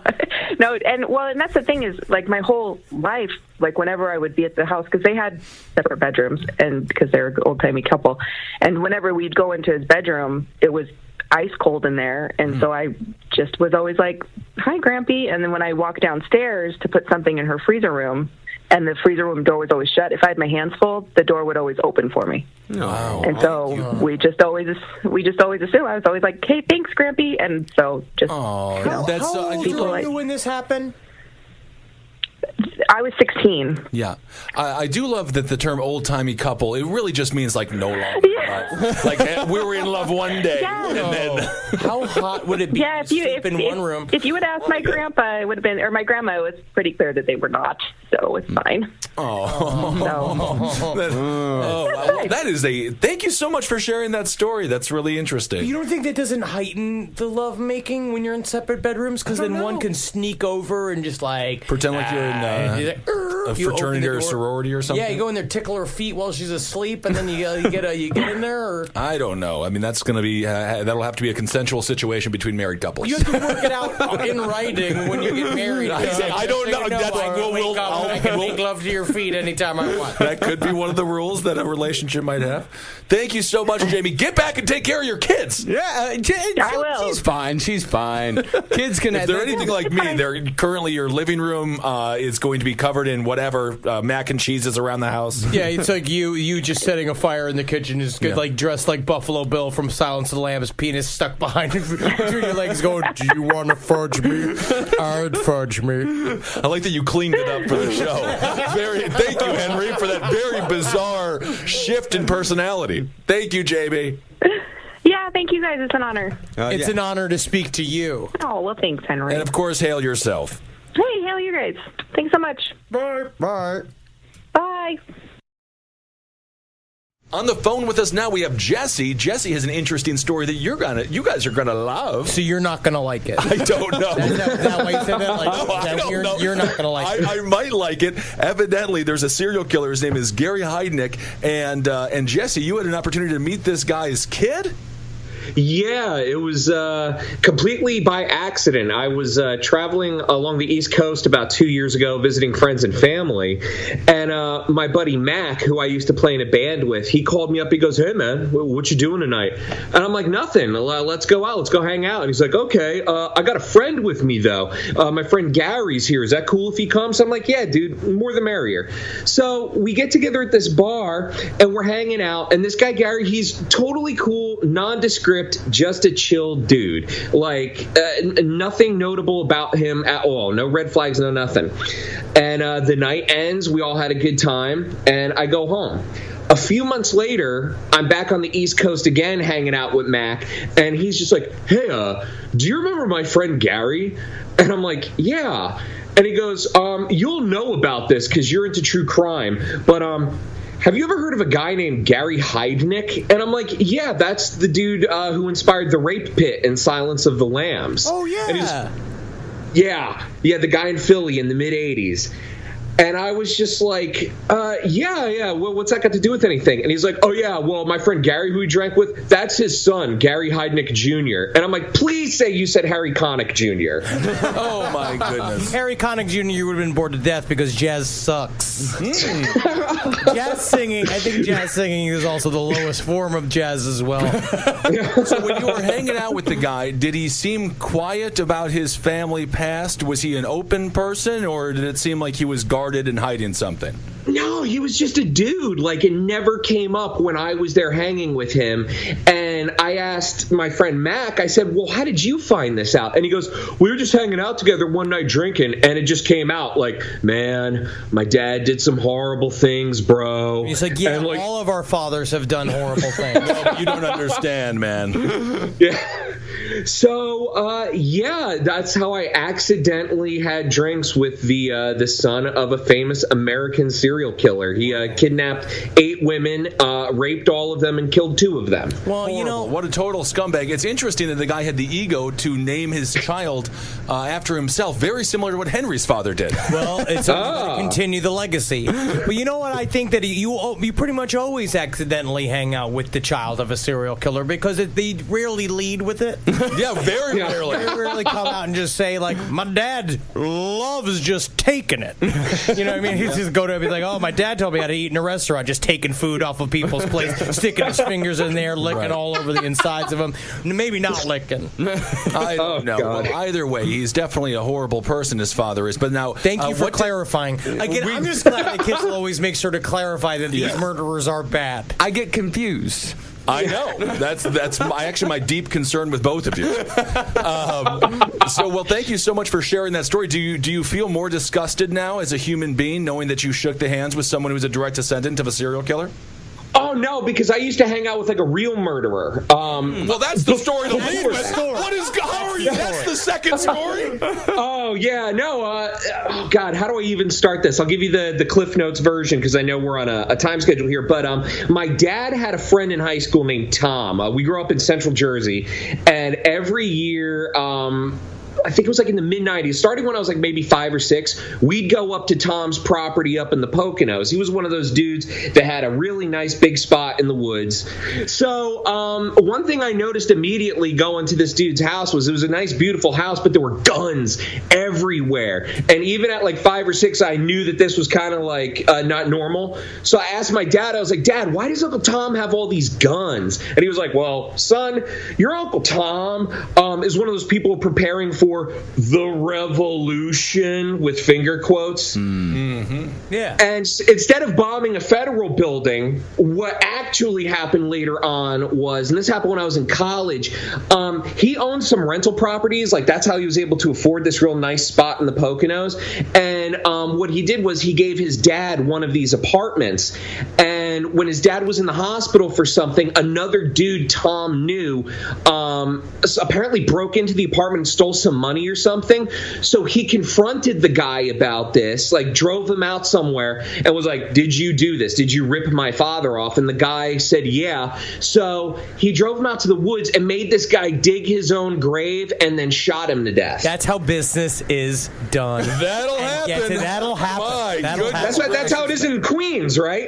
and that's the thing is, like, my whole life, like, whenever I would be at the house, because they had separate bedrooms, and because they were an old-timey couple, and whenever we'd go into his bedroom, it was ice cold in there, and so I just was always like, "Hi, Grampy," and then when I walked downstairs to put something in her freezer room, and the freezer room door was always shut, if I had my hands full, the door would always open for me. Wow. And so we just always assume, I was always like, "Hey, thanks, Grampy," and so just... How old were you when this happened? I was 16. Yeah. I do love that the term old-timey couple, it really just means, like, no longer alive. Like, we were in love one day, and then... How hot would it be to sleep in one room? If you would ask my grandpa, it would have been... Or my grandma, it was pretty clear that they were not, so it's fine. Wow. That is a... Thank you so much for sharing that story. That's really interesting. You don't think that doesn't heighten the lovemaking when you're in separate bedrooms? Because then one can sneak over and just, like... Pretend like you're in a fraternity or a sorority or something? Yeah, you go in there, tickle her feet while she's asleep, and then you get in there? Or? I don't know. I mean, that's going to be... that'll have to be a consensual situation between married couples. You have to work it out in writing when you get married. I don't know. I can make love to your feet anytime I want. That could be one of the rules that a relationship might have. Thank you so much, Jamie. Get back and take care of your kids. Yeah, I will. She's fine. Kids can... If they're anything like me, they're currently your living room is going to be covered in whatever mac and cheese is around the house. Yeah, it's like you just setting a fire in the kitchen, just like dressed like Buffalo Bill from Silence of the Lambs, penis stuck behind between your legs, going, "Do you want to fudge me? I'd fudge me." I like that you cleaned it up for the show. Thank you, Henry, for that very bizarre shift in personality. Thank you, JB. Yeah, thank you guys. It's an honor. It's an honor to speak to you. Oh, well, thanks, Henry. And, of course, hail yourself. Hey, hail you guys. Thanks so much. Bye. Bye. Bye. On the phone with us now, we have Jesse. Jesse has an interesting story that you guys are gonna love. So you're not gonna like it? I don't know. Is that why you said that? I don't know. You're not gonna like it. I might like it. Evidently, there's a serial killer. His name is Gary Heidnick, and Jesse, you had an opportunity to meet this guy's kid. Yeah, it was completely by accident. I was traveling along the East Coast about 2 years ago, visiting friends and family, and my buddy Mac, who I used to play in a band with, he called me up. He goes, "Hey, man, what you doing tonight?" And I'm like, "Nothing. Let's go out. Let's go hang out." And he's like, "Okay, I got a friend with me, though. My friend Gary's here. Is that cool if he comes?" I'm like, "Yeah, dude, more the merrier." So we get together at this bar, and we're hanging out, and this guy, Gary, he's totally cool, nondescript, just a chill dude. Like, nothing notable about him at all. No red flags, no nothing. And the night ends. We all had a good time, and I go home. A few months later, I'm back on the East Coast again, hanging out with Mac, and he's just like, "Hey, do you remember my friend Gary?" And I'm like, "Yeah." And he goes, "You'll know about this because you're into true crime, but have you ever heard of a guy named Gary Heidnick?" And I'm like, "Yeah, that's the dude who inspired the rape pit in Silence of the Lambs." Oh, yeah. And he's, yeah, the guy in Philly in the mid-'80s. And I was just like, yeah, well, what's that got to do with anything? And he's like, oh, yeah, well, my friend Gary, who he drank with, that's his son, Gary Heidnick Jr. And I'm like, please say you said Harry Connick Jr. Oh, my goodness. Harry Connick Jr. would have been bored to death because jazz sucks. Jazz singing, I think jazz singing is also the lowest form of jazz as well. So when you were hanging out with the guy, did he seem quiet about his family past? Was he an open person, or did it seem like he was guarded and hiding something? No, he was just a dude. Like, it never came up when I was there hanging with him. And I asked my friend Mac, I said, well, how did you find this out? And he goes, we were just hanging out together one night drinking, and it just came out. Like, man, my dad did some horrible things, bro. He's like, yeah, like, all of our fathers have done horrible things. No, you don't understand, man. Yeah. So, yeah, that's how I accidentally had drinks with the son of a famous American serial killer. He kidnapped 8 women, raped all of them, and killed 2 of them. Well, Horrible. you know, what a total scumbag. It's interesting that the guy had the ego to name his child after himself, very similar to what Henry's father did. Well, it's to continue the legacy. But you know what? I think that you pretty much always accidentally hang out with the child of a serial killer because they rarely lead with it. Yeah, very rarely. They rarely come out and just say, like, my dad loves just taking it. You know what I mean? He's just go to and be like, oh, my dad told me how to eat in a restaurant, just taking food off of people's plates, sticking his fingers in there, licking all over the insides of them. Maybe not licking. I don't know. Well, either way, he's definitely a horrible person, his father is. But now, thank you for clarifying. Again, I'm just glad the kids will always make sure to clarify that these murderers are bad. I get confused. I know. That's actually my deep concern with both of you. Well, thank you so much for sharing that story. Do you feel more disgusted now as a human being, knowing that you shook the hands with someone who's a direct descendant of a serial killer? Oh, no, because I used to hang out with, like, a real murderer. Well, that's the story to lead with. How are you? That's the second story? Oh, yeah, no. Oh, God, how do I even start this? I'll give you the Cliff Notes version because I know we're on a time schedule here. But my dad had a friend in high school named Tom. We grew up in Central Jersey, and every year I think it was like in the mid-'90s, starting when I was like maybe 5 or 6, we'd go up to Tom's property up in the Poconos. He was one of those dudes that had a really nice big spot in the woods. So one thing I noticed immediately going to this dude's house was it was a nice, beautiful house, but there were guns everywhere. And even at like 5 or 6, I knew that this was kind of like not normal. So I asked my dad, I was like, Dad, why does Uncle Tom have all these guns? And he was like, well, son, your Uncle Tom is one of those people preparing for the revolution with finger quotes. Mm-hmm. Yeah. And instead of bombing a federal building, what actually happened later on was, and this happened when I was in college, he owned some rental properties. Like, that's how he was able to afford this real nice spot in the Poconos. And what he did was he gave his dad one of these apartments. And when his dad was in the hospital for something, another dude Tom knew apparently broke into the apartment and stole some money or something. So he confronted the guy about this, like drove him out somewhere and was like, did you do this? Did you rip my father off? And the guy said, yeah. So he drove him out to the woods and made this guy dig his own grave and then shot him to death. That's how business is done. That'll happen. That'll happen. That's how it is in Queens, right?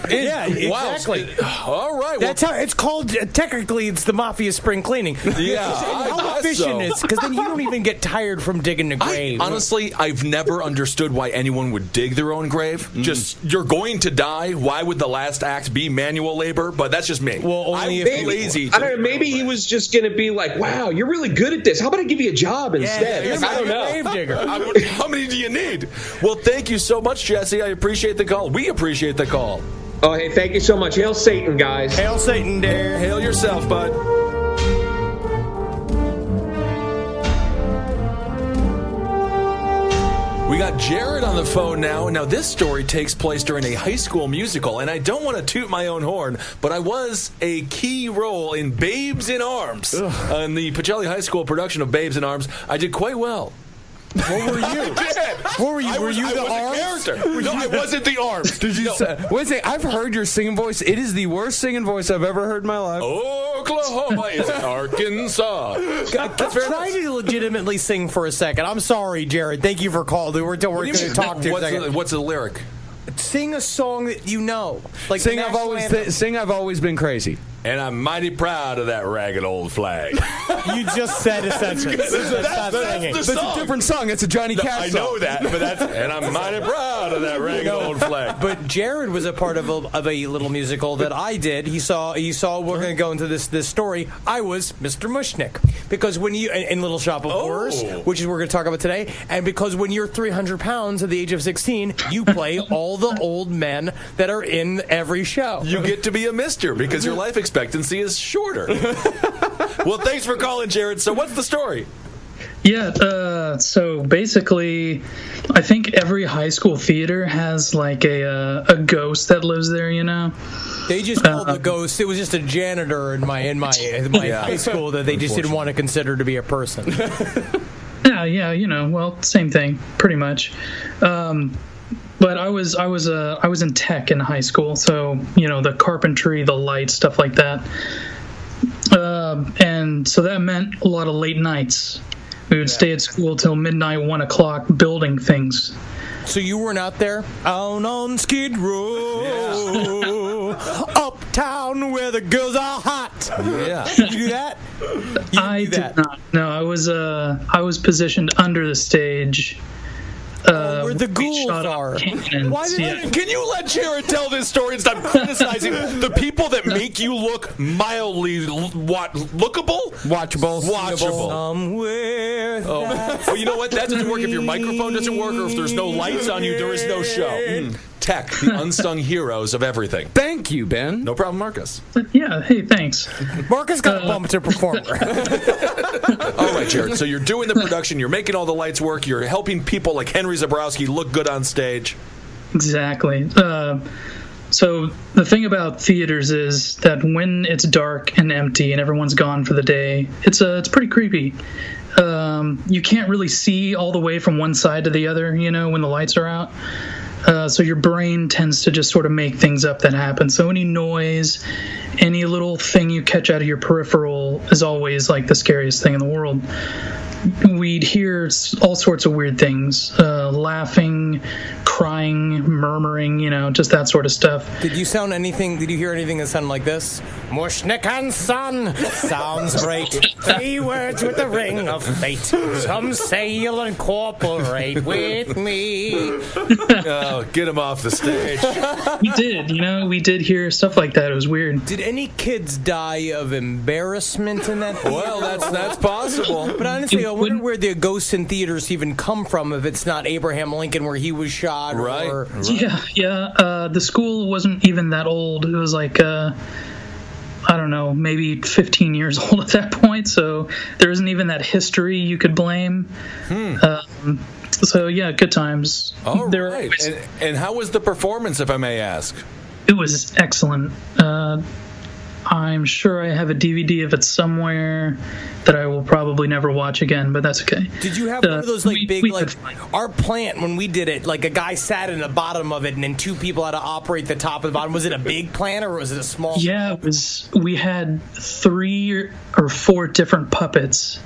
Yeah, exactly. Wow. All right. That's how it's called. Technically, it's the mafia spring cleaning. Yeah. How efficient is, because then you don't even get tired from digging the grave. Honestly, I've never understood why anyone would dig their own grave. Just, you're going to die. Why would the last act be manual labor? But that's just me. Well, only I'm lazy. I don't know. Maybe he was just going to be like, wow, you're really good at this. How about I give you a job instead? Yeah, I don't know. Grave digger. How many do you need? Well, thank you so much, Jesse. I appreciate the call. We appreciate the call. Oh, hey, thank you so much. Hail Satan, guys. Hail Satan, dear. Hail yourself, bud. We got Jared on the phone now. Now, this story takes place during a high school musical, and I don't want to toot my own horn, but I was a key role in Babes in Arms. On the Pacelli High School production of Babes in Arms, I did quite well. What were you? What were you? Were you the arms? No, I wasn't the arms. Did you say? Wait a second. I've heard your singing voice. It is the worst singing voice I've ever heard in my life. Oklahoma is Arkansas. Try to legitimately sing for a second. I'm sorry, Jared. Thank you for calling. We're going to talk to you. What's the lyric? Sing a song that you know. Like sing I've always been crazy. And I'm mighty proud of that ragged old flag. You just said a sentence. That's a different song. It's a Johnny Cash song. I know that, but and I'm mighty proud of that ragged old flag. But Jared was a part of a little musical that I did. He saw. We're going to go into this story. I was Mr. Mushnick because when you in Little Shop of Horrors, which is what we're going to talk about today, and because when you're 300 pounds at the age of 16, you play all the old men that are in every show. You get to be a mister because your life expectancy is shorter. Well, thanks for calling, Jared. So what's the story? Yeah, so basically, I think every high school theater has like a ghost that lives there, you know? They just called the ghost. It was just a janitor in my high school that they just didn't want to consider to be a person. Yeah, you know, well, same thing, pretty much. But I was in tech in high school, so you know the carpentry, the lights, stuff like that, and so that meant a lot of late nights. We would stay at school till midnight, 1 o'clock, building things. So you weren't out there out on Skid Row, uptown where the girls are hot. Yeah, you do that? I did not. No, I was positioned under the stage. Where the ghouls are. Can you let Jared tell this story and stop criticizing the people that make you look mildly lookable? Watchable. Somewhere. Well, you know what? That doesn't work if your microphone doesn't work or if there's no lights on you, there is no show. Tech, the unsung heroes of everything. Thank you, Ben. No problem, Marcus. Yeah, hey, thanks. Marcus got bumped to performer. All right, Jared. So you're doing the production, you're making all the lights work, you're helping people like Henry Zabrowski look good on stage. Exactly. So the thing about theaters is that when it's dark and empty and everyone's gone for the day, it's pretty creepy. You can't really see all the way from one side to the other, you know, when the lights are out. So your brain tends to just sort of make things up that happen. So any noise, any little thing you catch out of your peripheral is always like the scariest thing in the world. We'd hear all sorts of weird things, laughing, crying, murmuring, you know, just that sort of stuff. Did you hear anything that sounded like this? Mushnick and son sounds great. 3 words with the ring of fate. Some say you'll incorporate with me. Oh, get him off the stage. We did hear stuff like that. It was weird. Did any kids die of embarrassment in that theater? Well, that's possible. But honestly, I wonder where the ghosts in theaters even come from if it's not Abraham Lincoln where he was shot. Right. Yeah. The school wasn't even that old. It was like, I don't know, maybe 15 years old at that point. So there isn't even that history you could blame. So, yeah, good times. All right. And how was the performance, if I may ask? It was excellent. I'm sure I have a DVD of it somewhere that I will probably never watch again, but that's okay. Did you have one of those our plant when we did it, like a guy sat in the bottom of it and then 2 people had to operate the top and the bottom? Was it a big plant or was it a small plant? Yeah, it was. We had 3 or 4 different puppets.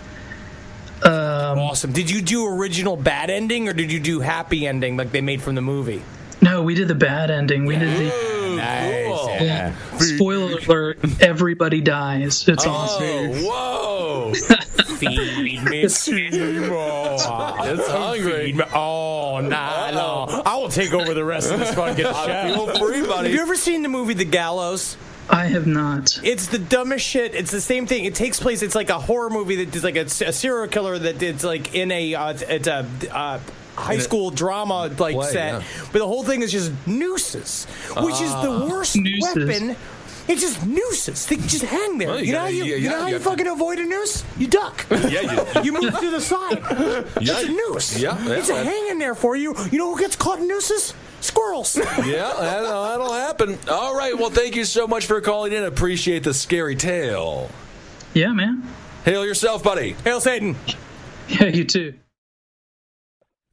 Awesome. Did you do original bad ending or did you do happy ending like they made from the movie? No, we did the bad ending. We did the... Nice. Cool. Yeah. Spoiler alert, everybody dies. It's awesome. Whoa. Feed me, Seymour. It's hungry. Feed me all night long. I will take over the rest of this fucking show. Feel free, buddy. Have you ever seen the movie The Gallows? I have not. It's the dumbest shit. It's the same thing. It takes place. It's like a horror movie that is like a serial killer that it's like in a high school drama like play, set, yeah. But the whole thing is just nooses, which is the worst weapon. It's just nooses. They just hang there. Well, you know how you fucking avoid a noose? You duck. Yeah, you move to the side. It's a noose. Yeah, it's hanging there for you. You know who gets caught in nooses? Squirrels. Yeah, that'll happen. All right. Well, thank you so much for calling in. Appreciate the scary tale. Yeah, man. Hail yourself, buddy. Hail Satan. Yeah, you too.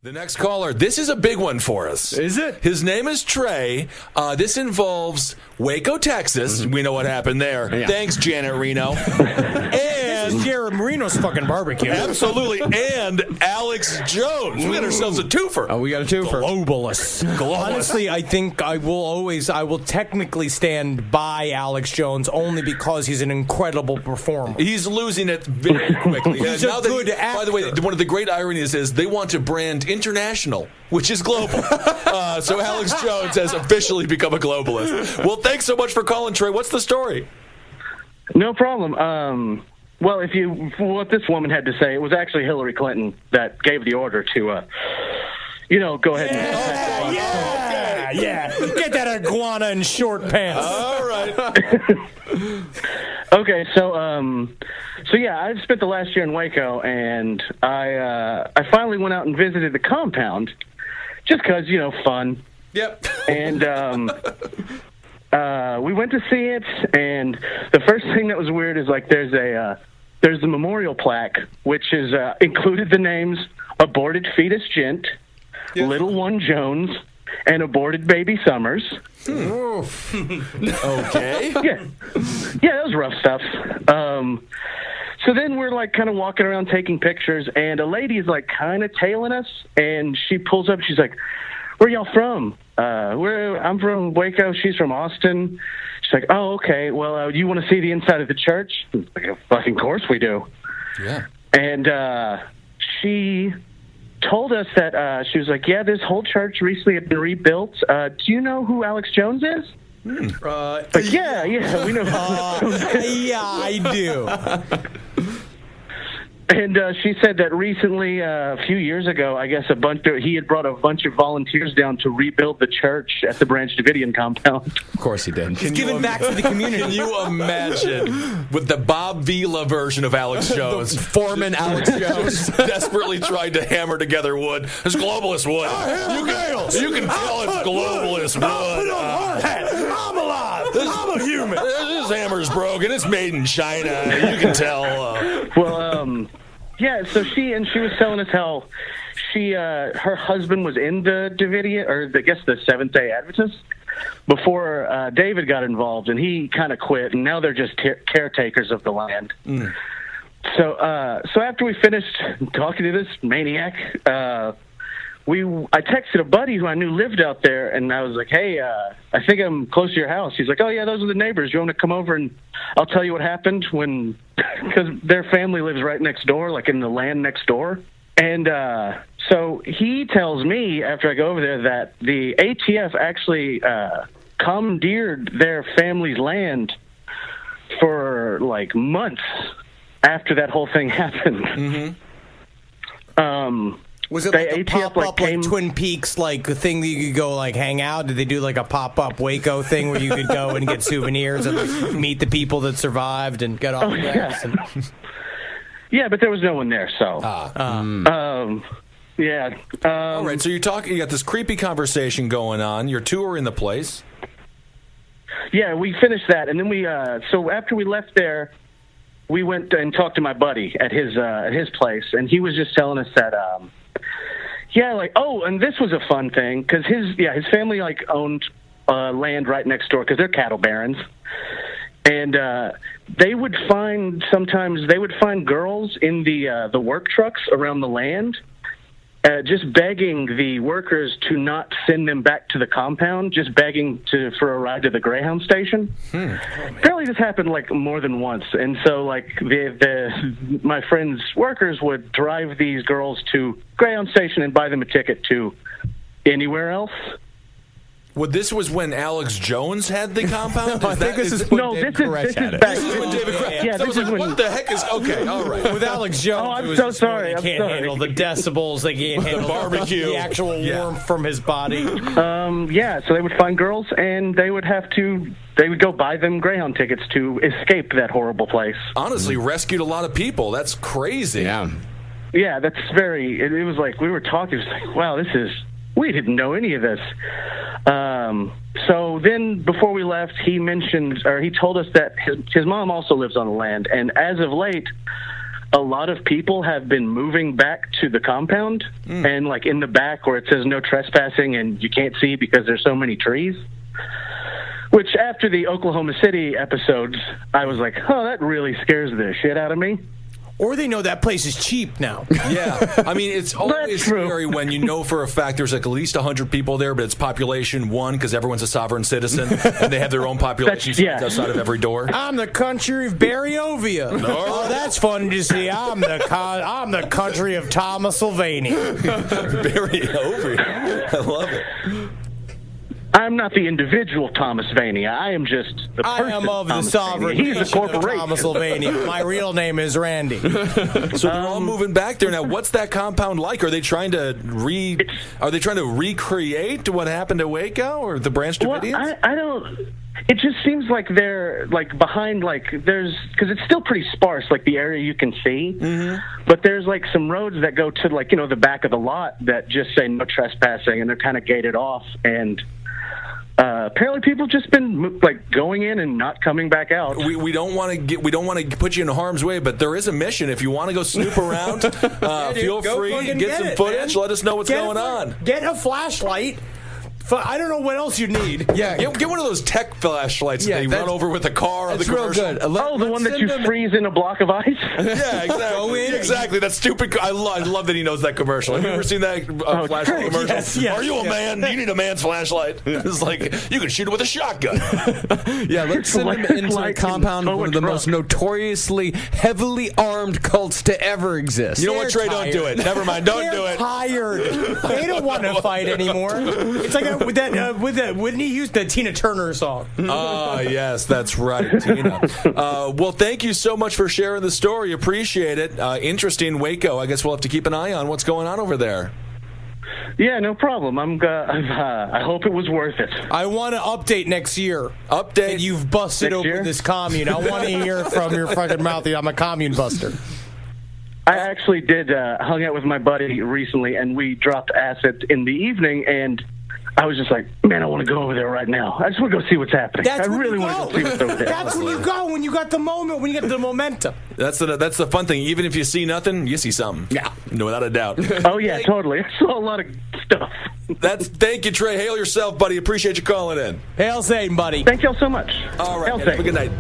The next caller, this is a big one for us. Is it? His name is Trey. This involves Waco, Texas. We know what happened there. Yeah. Thanks, Janet Reno. And Jared Marino's fucking barbecue. Absolutely. And Alex Jones. We got ourselves a twofer. Oh, we got a twofer. Globalist. Honestly, I think I will technically stand by Alex Jones only because he's an incredible performer. He's losing it very quickly. He's a good actor. By the way, one of the great ironies is they want to brand international, which is global. So Alex Jones has officially become a globalist. Well, thanks so much for calling, Trey. What's the story? No problem. Well, what this woman had to say, it was actually Hillary Clinton that gave the order to, go ahead and... Yeah. Get that iguana in short pants. All right. Okay, so yeah, I've spent the last year in Waco, and I finally went out and visited the compound, just because, fun. Yep. And we went to see it, and the first thing that was weird is there's the memorial plaque, which is included the names Aborted Fetus Gent, Little One Jones, and Aborted Baby Summers. Okay. Yeah, that was rough stuff. So then we're kind of walking around taking pictures, and a lady is kind of tailing us, and she pulls up. She's like, "Where y'all from?" I'm from Waco. She's from Austin. She's like, "Oh, okay. Well, you want to see the inside of the church?" I'm like, "Of fucking course we do." Yeah. And she told us that she was like, "Yeah, this whole church recently had been rebuilt. Do you know who Alex Jones is?" Yeah, we know. Yeah, I do. And she said that recently, a few years ago, I guess he had brought a bunch of volunteers down to rebuild the church at the Branch Davidian compound. Of course he did. He's giving back to the community. Can you imagine with the Bob Vila version of Alex Jones? The foreman Alex Jones. Desperately tried to hammer together wood. It's globalist wood. You can tell it's globalist wood. I'm alive. I'm a human. This hammer's broken. It's made in China. You can tell. Yeah, so she was telling us how her husband was in the Davidian, or I guess the Seventh-day Adventist, before David got involved, and he kind of quit, and now they're just caretakers of the land. So after we finished talking to this maniac, I texted a buddy who I knew lived out there, and I was like, "Hey, I think I'm close to your house." He's like, "Oh yeah, those are the neighbors. You want to come over and I'll tell you what happened when," because their family lives right next door, in the land next door. And so he tells me after I go over there that the ATF actually commandeered their family's land for months after that whole thing happened. Was it a pop-up Twin Peaks thing that you could go hang out? Did they do a pop-up Waco thing where you could go and get souvenirs and meet the people that survived and get autographs? Yeah, but there was no one there, so. Yeah. All right, so you got this creepy conversation going on. Your two are in the place. Yeah, we finished that, and then so after we left there, we went and talked to my buddy at his place, and he was just telling us that, and this was a fun thing, because his family, owned land right next door, because they're cattle barons, and they would find girls in the work trucks around the land, just begging the workers to not send them back to the compound, just begging for a ride to the Greyhound station. Apparently this happened more than once, and so my friend's workers would drive these girls to Greyhound station and buy them a ticket to anywhere else. Well, this was when Alex Jones had the compound? This is when David Koresh had it. This is when David Koresh. Yeah, so I was like, what the heck is... Okay, all right. With Alex Jones, I'm so sorry. They can't handle the decibels. They can't handle the barbecue. The actual warmth from his body. So they would find girls, and they would go buy them Greyhound tickets to escape that horrible place. Honestly, rescued a lot of people. That's crazy. Yeah. Yeah, that's very... It was we were talking, it was wow, we didn't know any of this. So then before we left, he told us that his mom also lives on the land. And as of late, a lot of people have been moving back to the compound and like in the back where it says no trespassing and you can't see because there's so many trees. Which after the Oklahoma City episodes, I was like, oh, that really scares the shit out of me. Or they know that place is cheap now. Yeah. I mean, it's always scary when you know for a fact there's like at least 100 people there, but it's population 1 because everyone's a sovereign citizen and they have their own population outside of every door. I'm the country of Barryovia. No. Oh, that's fun to see. I'm the country of Thomas Sylvania. Barryovia. I love it. I'm not the individual Thomas Vania. I am just the person. I am of the Thomas sovereign Vania. He's nation the corporation. of Thomas Sylvania. My real name is Randy. So they're all moving back there now. What's that compound like? Are they trying to recreate what happened to Waco or the Branch Davidians? Well, I don't. It just seems like they're like behind, like there's, because it's still pretty sparse, like the area you can see. Mm-hmm. But there's like some roads that go to like the back of the lot that just say no trespassing, and they're kind of gated off. And apparently, people have just been like going in and not coming back out. We don't want to put you in harm's way, but there is a mission. If you want to go snoop around, feel free. Get some footage. Let us know what's going on. Get a flashlight. I don't know what else you need. Yeah, get one of those tech flashlights that they run over with a car. That's the commercial. real good. The one that you freeze in a block of ice? Yeah, exactly. Exactly. That stupid. I love that he knows that commercial. Have you ever seen that flashlight commercial? Yes, Are you a man? You need a man's flashlight. It's like you can shoot it with a shotgun. Yeah, let's send him into a compound of one of the most notoriously heavily armed cults to ever exist. You know what, Trey? Don't do it. Never mind. Don't do it. Tired. They don't want to fight anymore. It's like with that Whitney Houston, Tina Turner song. Yes, that's right, Tina. Well, thank you so much for sharing the story. Appreciate it. Interesting, Waco. I guess we'll have to keep an eye on what's going on over there. Yeah, no problem. I hope it was worth it. I want to update next year. Update. That you've busted next open year? this commune. I want to hear from your fucking mouth that I'm a commune buster. I actually did hung out with my buddy recently, and we dropped acid in the evening, and I was just like, man, I want to go over there right now. I just want to go see what's happening. I really want to go see what's over there. That's when you go, when you got the moment, when you get the momentum. That's the fun thing. Even if you see nothing, you see something. Yeah. No, without a doubt. Oh, yeah, totally. I saw a lot of stuff. Thank you, Trey. Hail yourself, buddy. Appreciate you calling in. Hail Satan, buddy. Thank y'all so much. All right. Hail Have a Satan. good night.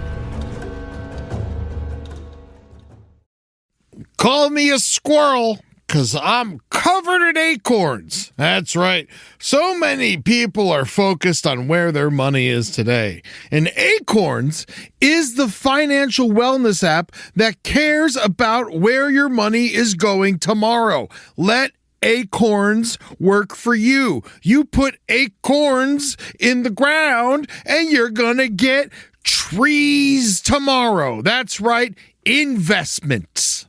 Call me a squirrel, 'cause I'm covered in acorns. That's right. So many people are focused on where their money is today. And Acorns is the financial wellness app that cares about where your money is going tomorrow. Let Acorns work for you. You put acorns in the ground and you're gonna get trees tomorrow. That's right, investments.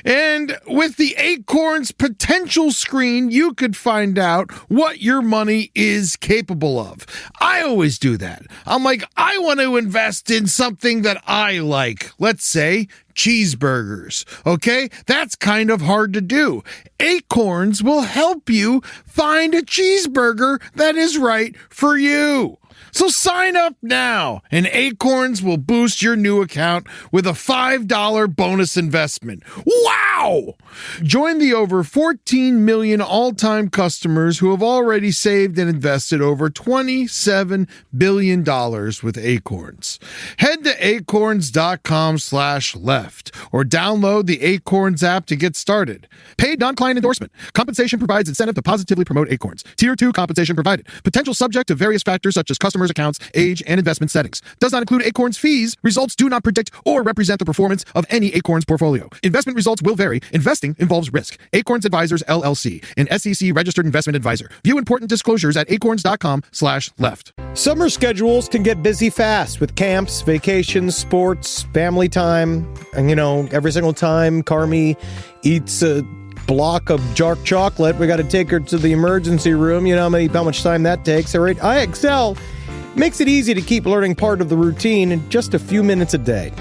And with the Acorns potential screen, you could find out what your money is capable of. I always do that. I'm like, I want to invest in something that I like. Let's say cheeseburgers. Okay? That's kind of hard to do. Acorns will help you find a cheeseburger that is right for you. So sign up now, and Acorns will boost your new account with a $5 bonus investment. Wow! Join the over 14 million all-time customers who have already saved and invested over $27 billion with Acorns. Head to acorns.com/left or download the Acorns app to get started. Paid non-client endorsement. Compensation provides incentive to positively promote Acorns. Tier 2 compensation provided. Potential subject to various factors such as customers' accounts, age, and investment settings. Does not include Acorns fees. Results do not predict or represent the performance of any Acorns portfolio. Investment results will vary. Investing involves risk. Acorns Advisors, LLC, an SEC registered investment advisor. View important disclosures at acorns.com/left. Summer schedules can get busy fast with camps, vacations, sports, family time, and every single time Carmi eats a block of dark chocolate, we got to take her to the emergency room. You know how much time that takes. All right, IXL makes it easy to keep learning part of the routine in just a few minutes a day.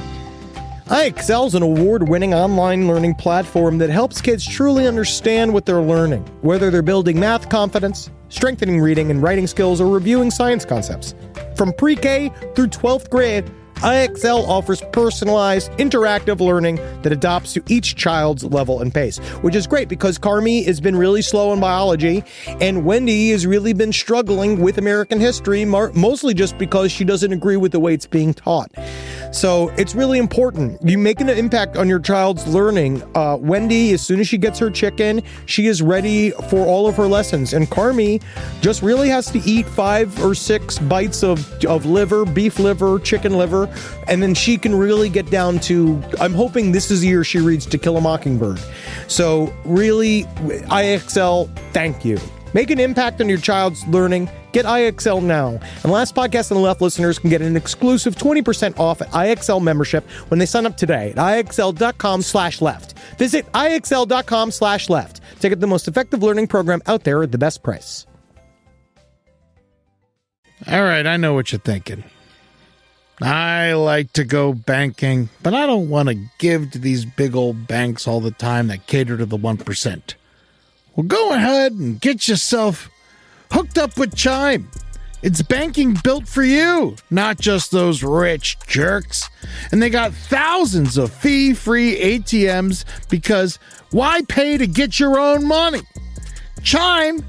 IXL is an award-winning online learning platform that helps kids truly understand what they're learning, whether they're building math confidence, strengthening reading and writing skills, or reviewing science concepts. From pre-K through 12th grade, IXL offers personalized, interactive learning that adapts to each child's level and pace, which is great because Carmi has been really slow in biology, and Wendy has really been struggling with American history, mostly just because she doesn't agree with the way it's being taught. So it's really important. You make an impact on your child's learning. Wendy, as soon as she gets her chicken, she is ready for all of her lessons. And Carmi just really has to eat 5 or 6 bites of liver, beef liver, chicken liver, and then she can really get down to, I'm hoping this is the year she reads To Kill a Mockingbird. So really, IXL, thank you. Make an impact on your child's learning. Get IXL now. And Last Podcast on the Left listeners can get an exclusive 20% off at IXL membership when they sign up today at IXL.com/left. Visit IXL.com/left to get the most effective learning program out there at the best price. All right, I know what you're thinking. I like to go banking, but I don't want to give to these big old banks all the time that cater to the 1%. Well, go ahead and get yourself hooked up with Chime. It's banking built for you, not just those rich jerks. And they got thousands of fee-free ATMs because why pay to get your own money? Chime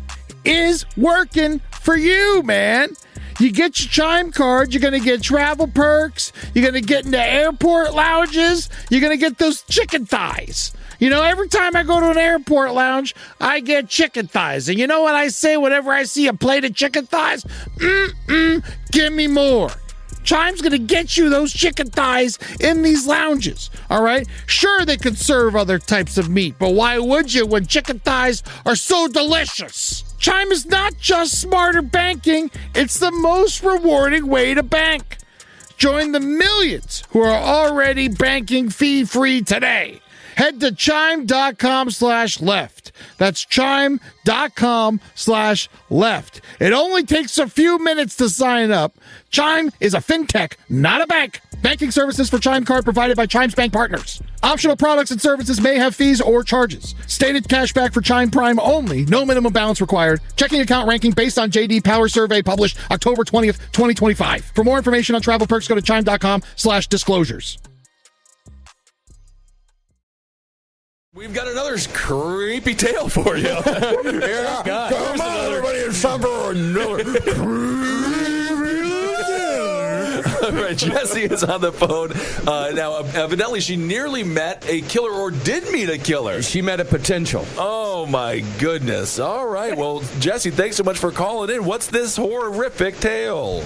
is working for you, man. You get your Chime card, you're going to get travel perks, you're going to get into airport lounges, you're going to get those chicken thighs. You know, every time I go to an airport lounge, I get chicken thighs. And you know what I say whenever I see a plate of chicken thighs? Give me more. Chime's going to get you those chicken thighs in these lounges, all right? Sure, they could serve other types of meat, but why would you when chicken thighs are so delicious? Chime is not just smarter banking, it's the most rewarding way to bank. Join the millions who are already banking fee-free today. Head to chime.com/left. That's chime.com/left. It only takes a few minutes to sign up. Chime is a fintech, not a bank. Banking services for Chime Card provided by Chime's bank partners. Optional products and services may have fees or charges. Stated cashback for Chime Prime only. No minimum balance required. Checking account ranking based on JD Power Survey published October 20th, 2025. For more information on travel perks, go to chime.com/disclosures. We've got another creepy tale for you. Yeah, come on, everybody, it's time for another All right, Jesse is on the phone. Now, evidently, she nearly met a killer or did meet a killer. She met a potential. Oh, my goodness. All right. Well, Jesse, thanks so much for calling in. What's this horrific tale?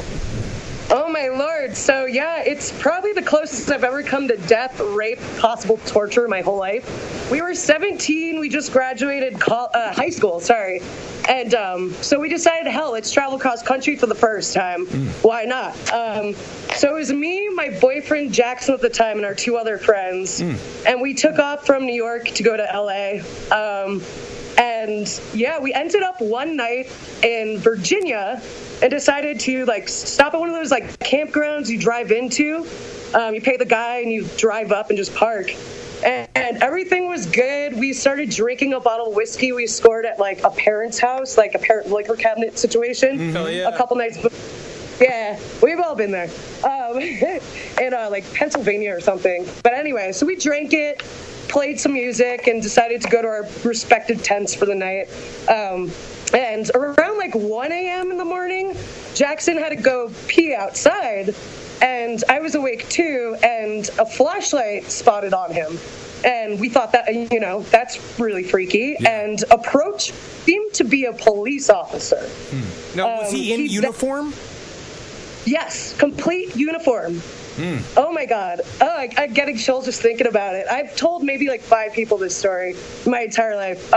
Oh, my Lord. So, yeah, it's probably the closest I've ever come to death, rape, possible torture my whole life. We were 17. We just graduated high school, And so we decided, hell, let's travel cross country for the first time. Why not? So it was me, my boyfriend Jackson at the time, and our 2 other friends. And we took off from New York to go to L.A. And yeah, we ended up one night in Virginia and decided to stop at one of those campgrounds you drive into. You pay the guy and you drive up and just park. And everything was good. We started drinking a bottle of whiskey we scored at a parent's house, a parent liquor cabinet situation. A couple nights before. Yeah, we've all been there. In Pennsylvania or something. But anyway, so we drank it, played some music, and decided to go to our respective tents for the night. And around 1 a.m. in the morning, Jackson had to go pee outside, and I was awake too, and a flashlight spotted on him. And we thought that, that's really freaky. Yeah. And approach seemed to be a police officer. Now, was he in uniform? Yes, complete uniform. Oh my God. Oh, I'm getting chills just thinking about it. I've told maybe 5 people this story my entire life.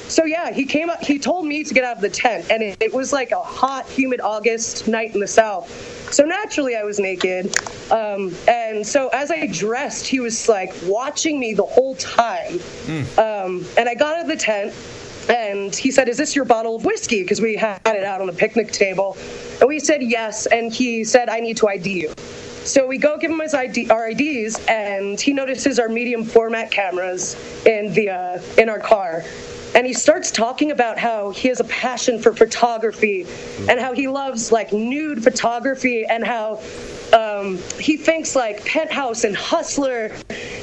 So yeah, he came up, he told me to get out of the tent, and it was a hot, humid August night in the South. So naturally I was naked. And so as I dressed, he was watching me the whole time. And I got out of the tent, and he said, "Is this your bottle of whiskey?" Because we had it out on the picnic table. And we said yes, and he said, "I need to ID you." So we go give him our IDs, and he notices our medium format cameras in our car. And he starts talking about how he has a passion for photography and how he loves nude photography and how he thinks like Penthouse and Hustler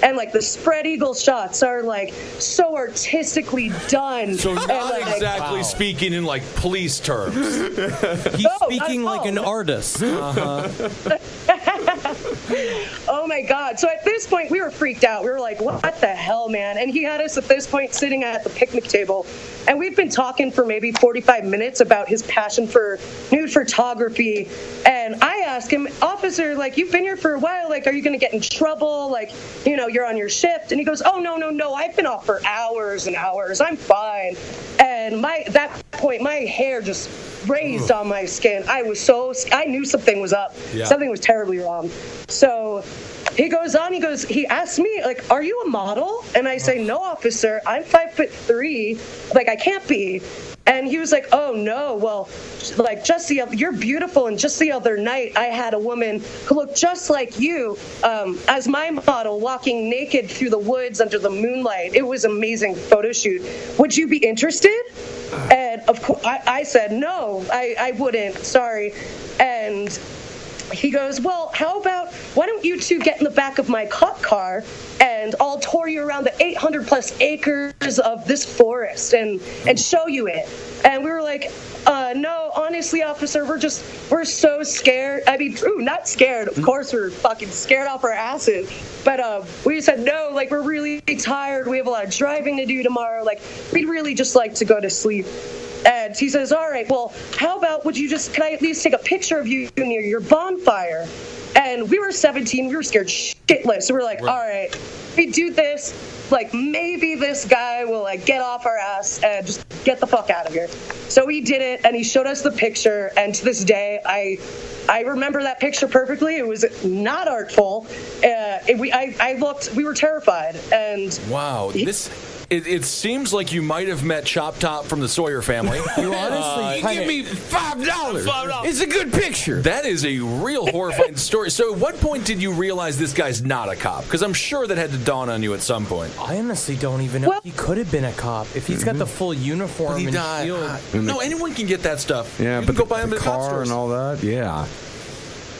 and like the spread eagle shots are like so artistically done. So and, not like, exactly speaking in like police terms. He's speaking like an artist. Oh my God. So at this point we were freaked out. We were like, what the hell, man? And he had us at this point sitting at the picnic table, and we've been talking for maybe 45 minutes about his passion for nude photography. And I asked him, officer, like, you've been here for a while, like, are you going to get in trouble? Like, you know, you're on your shift. And he goes, oh, no, I've been off for hours and hours. I'm fine. And that point, my hair just raised on my skin. I knew something was up. Yeah. Something was terribly wrong. So he goes on, he asks me, like, are you a model? And I say, no, officer, I'm 5'3", like, I can't be. And he was like, oh, no, well, like, you're beautiful, and just the other night, I had a woman who looked just like you as my model walking naked through the woods under the moonlight. It was an amazing photo shoot. Would you be interested? And, of course, I said, no, I wouldn't, sorry. And he goes, well, why don't you two get in the back of my cop car and I'll tour you around the 800+ acres of this forest and show you it. And we were like, no, honestly, officer, we're so scared. I mean, not scared. Of course, we're fucking scared off our asses. But we said, no, like, we're really tired. We have a lot of driving to do tomorrow. Like, we'd really just like to go to sleep. And he says, all right, well, how about can I at least take a picture of you near your bonfire? And we were 17, we were scared shitless. So we're like, all right, if we do this, like, maybe this guy will, like, get off our ass and just get the fuck out of here. So he did it, and he showed us the picture, and to this day, I remember that picture perfectly. It was not artful. We were terrified. And wow, It seems like you might have met Chop Top from the Sawyer family. You honestly give me $5. It's a good picture. That is a real horrifying story. So at what point did you realize this guy's not a cop? Because I'm sure that had to dawn on you at some point. I honestly don't even know if he could have been a cop. If he's got the full uniform and shield. No, anyone can get that stuff. Yeah, you but can go buy them the at cop car stores. and all that, yeah.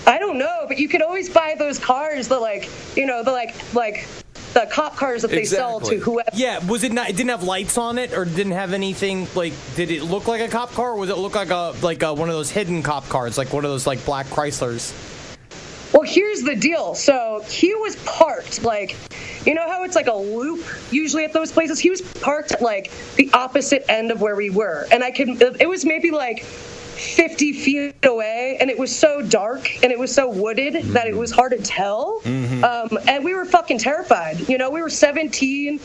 I don't know, but you could always buy those cars that, like, you know, the cop cars that they sell to whoever. Yeah, was it not? It didn't have lights on it, or didn't have anything like? Did it look like a cop car, or was it look like one of those hidden cop cars, like one of those like black Chryslers? Well, here's the deal. So he was parked, like, you know how it's like a loop usually at those places? He was parked at like the opposite end of where we were, and it was maybe like 50 feet away, and it was so dark and it was so wooded that it was hard to tell. And we were fucking terrified. You know, we were 17.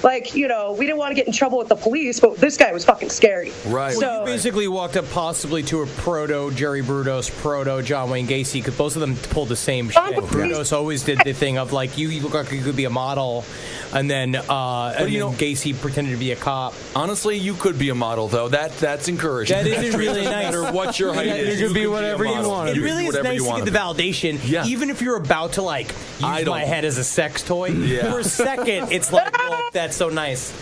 Like, you know, we didn't want to get in trouble with the police, but this guy was fucking scary. Right. So you basically walked up possibly to a proto Jerry Brudos, proto John Wayne Gacy, because both of them pulled the same shit. Brudos always did the thing of like, you look like you could be a model, and then Gacy pretended to be a cop. Honestly, you could be a model, though. That's encouraging. That isn't really nice. No matter what your height is, you could be whatever you want. It really is nice to get the validation, even if you're about to like use my head as a sex toy. For a second, it's like, well, that's so nice.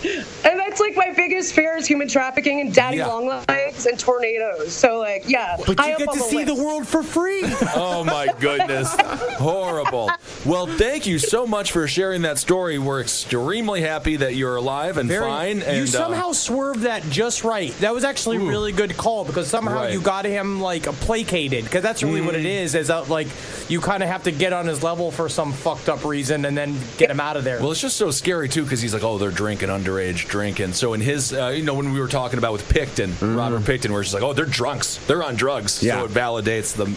And that's like my biggest fear is human trafficking and daddy long legs and tornadoes. So like, yeah. But you get to see the world for free. Oh my goodness. Horrible. Well, thank you so much for sharing that story. We're extremely happy that you're alive and fine. And you somehow swerved that just right. That was actually a really good call, because somehow you got him like placated, because that's really what it is like you kind of have to get on his level for some fucked up reason and then get him out of there. Well, it's just so scary too, because he's like, oh, they're drinking, underage drinking. So in his, when we were talking about with Picton, Robert Picton, where it's just like, oh, they're drunks, they're on drugs. Yeah. So it validates them.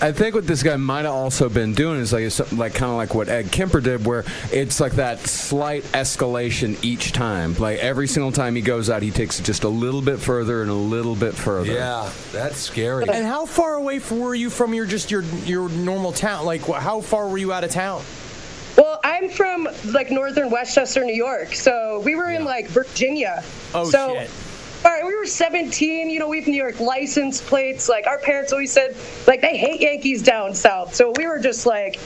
I think what this guy might have also been doing is like kind of like what Ed Kemper did, where it's like that slight escalation each time. Like every single time he goes out, he takes it just a little bit further and a little bit further. Yeah, that's scary. And how far away were you from your normal town? Like, how far were you out of town? Well, I'm from like northern Westchester, New York. So we were in like Virginia. Oh, shit. All right, we were 17, you know, we have New York license plates. Like, our parents always said, like, they hate Yankees down south. So we were just like,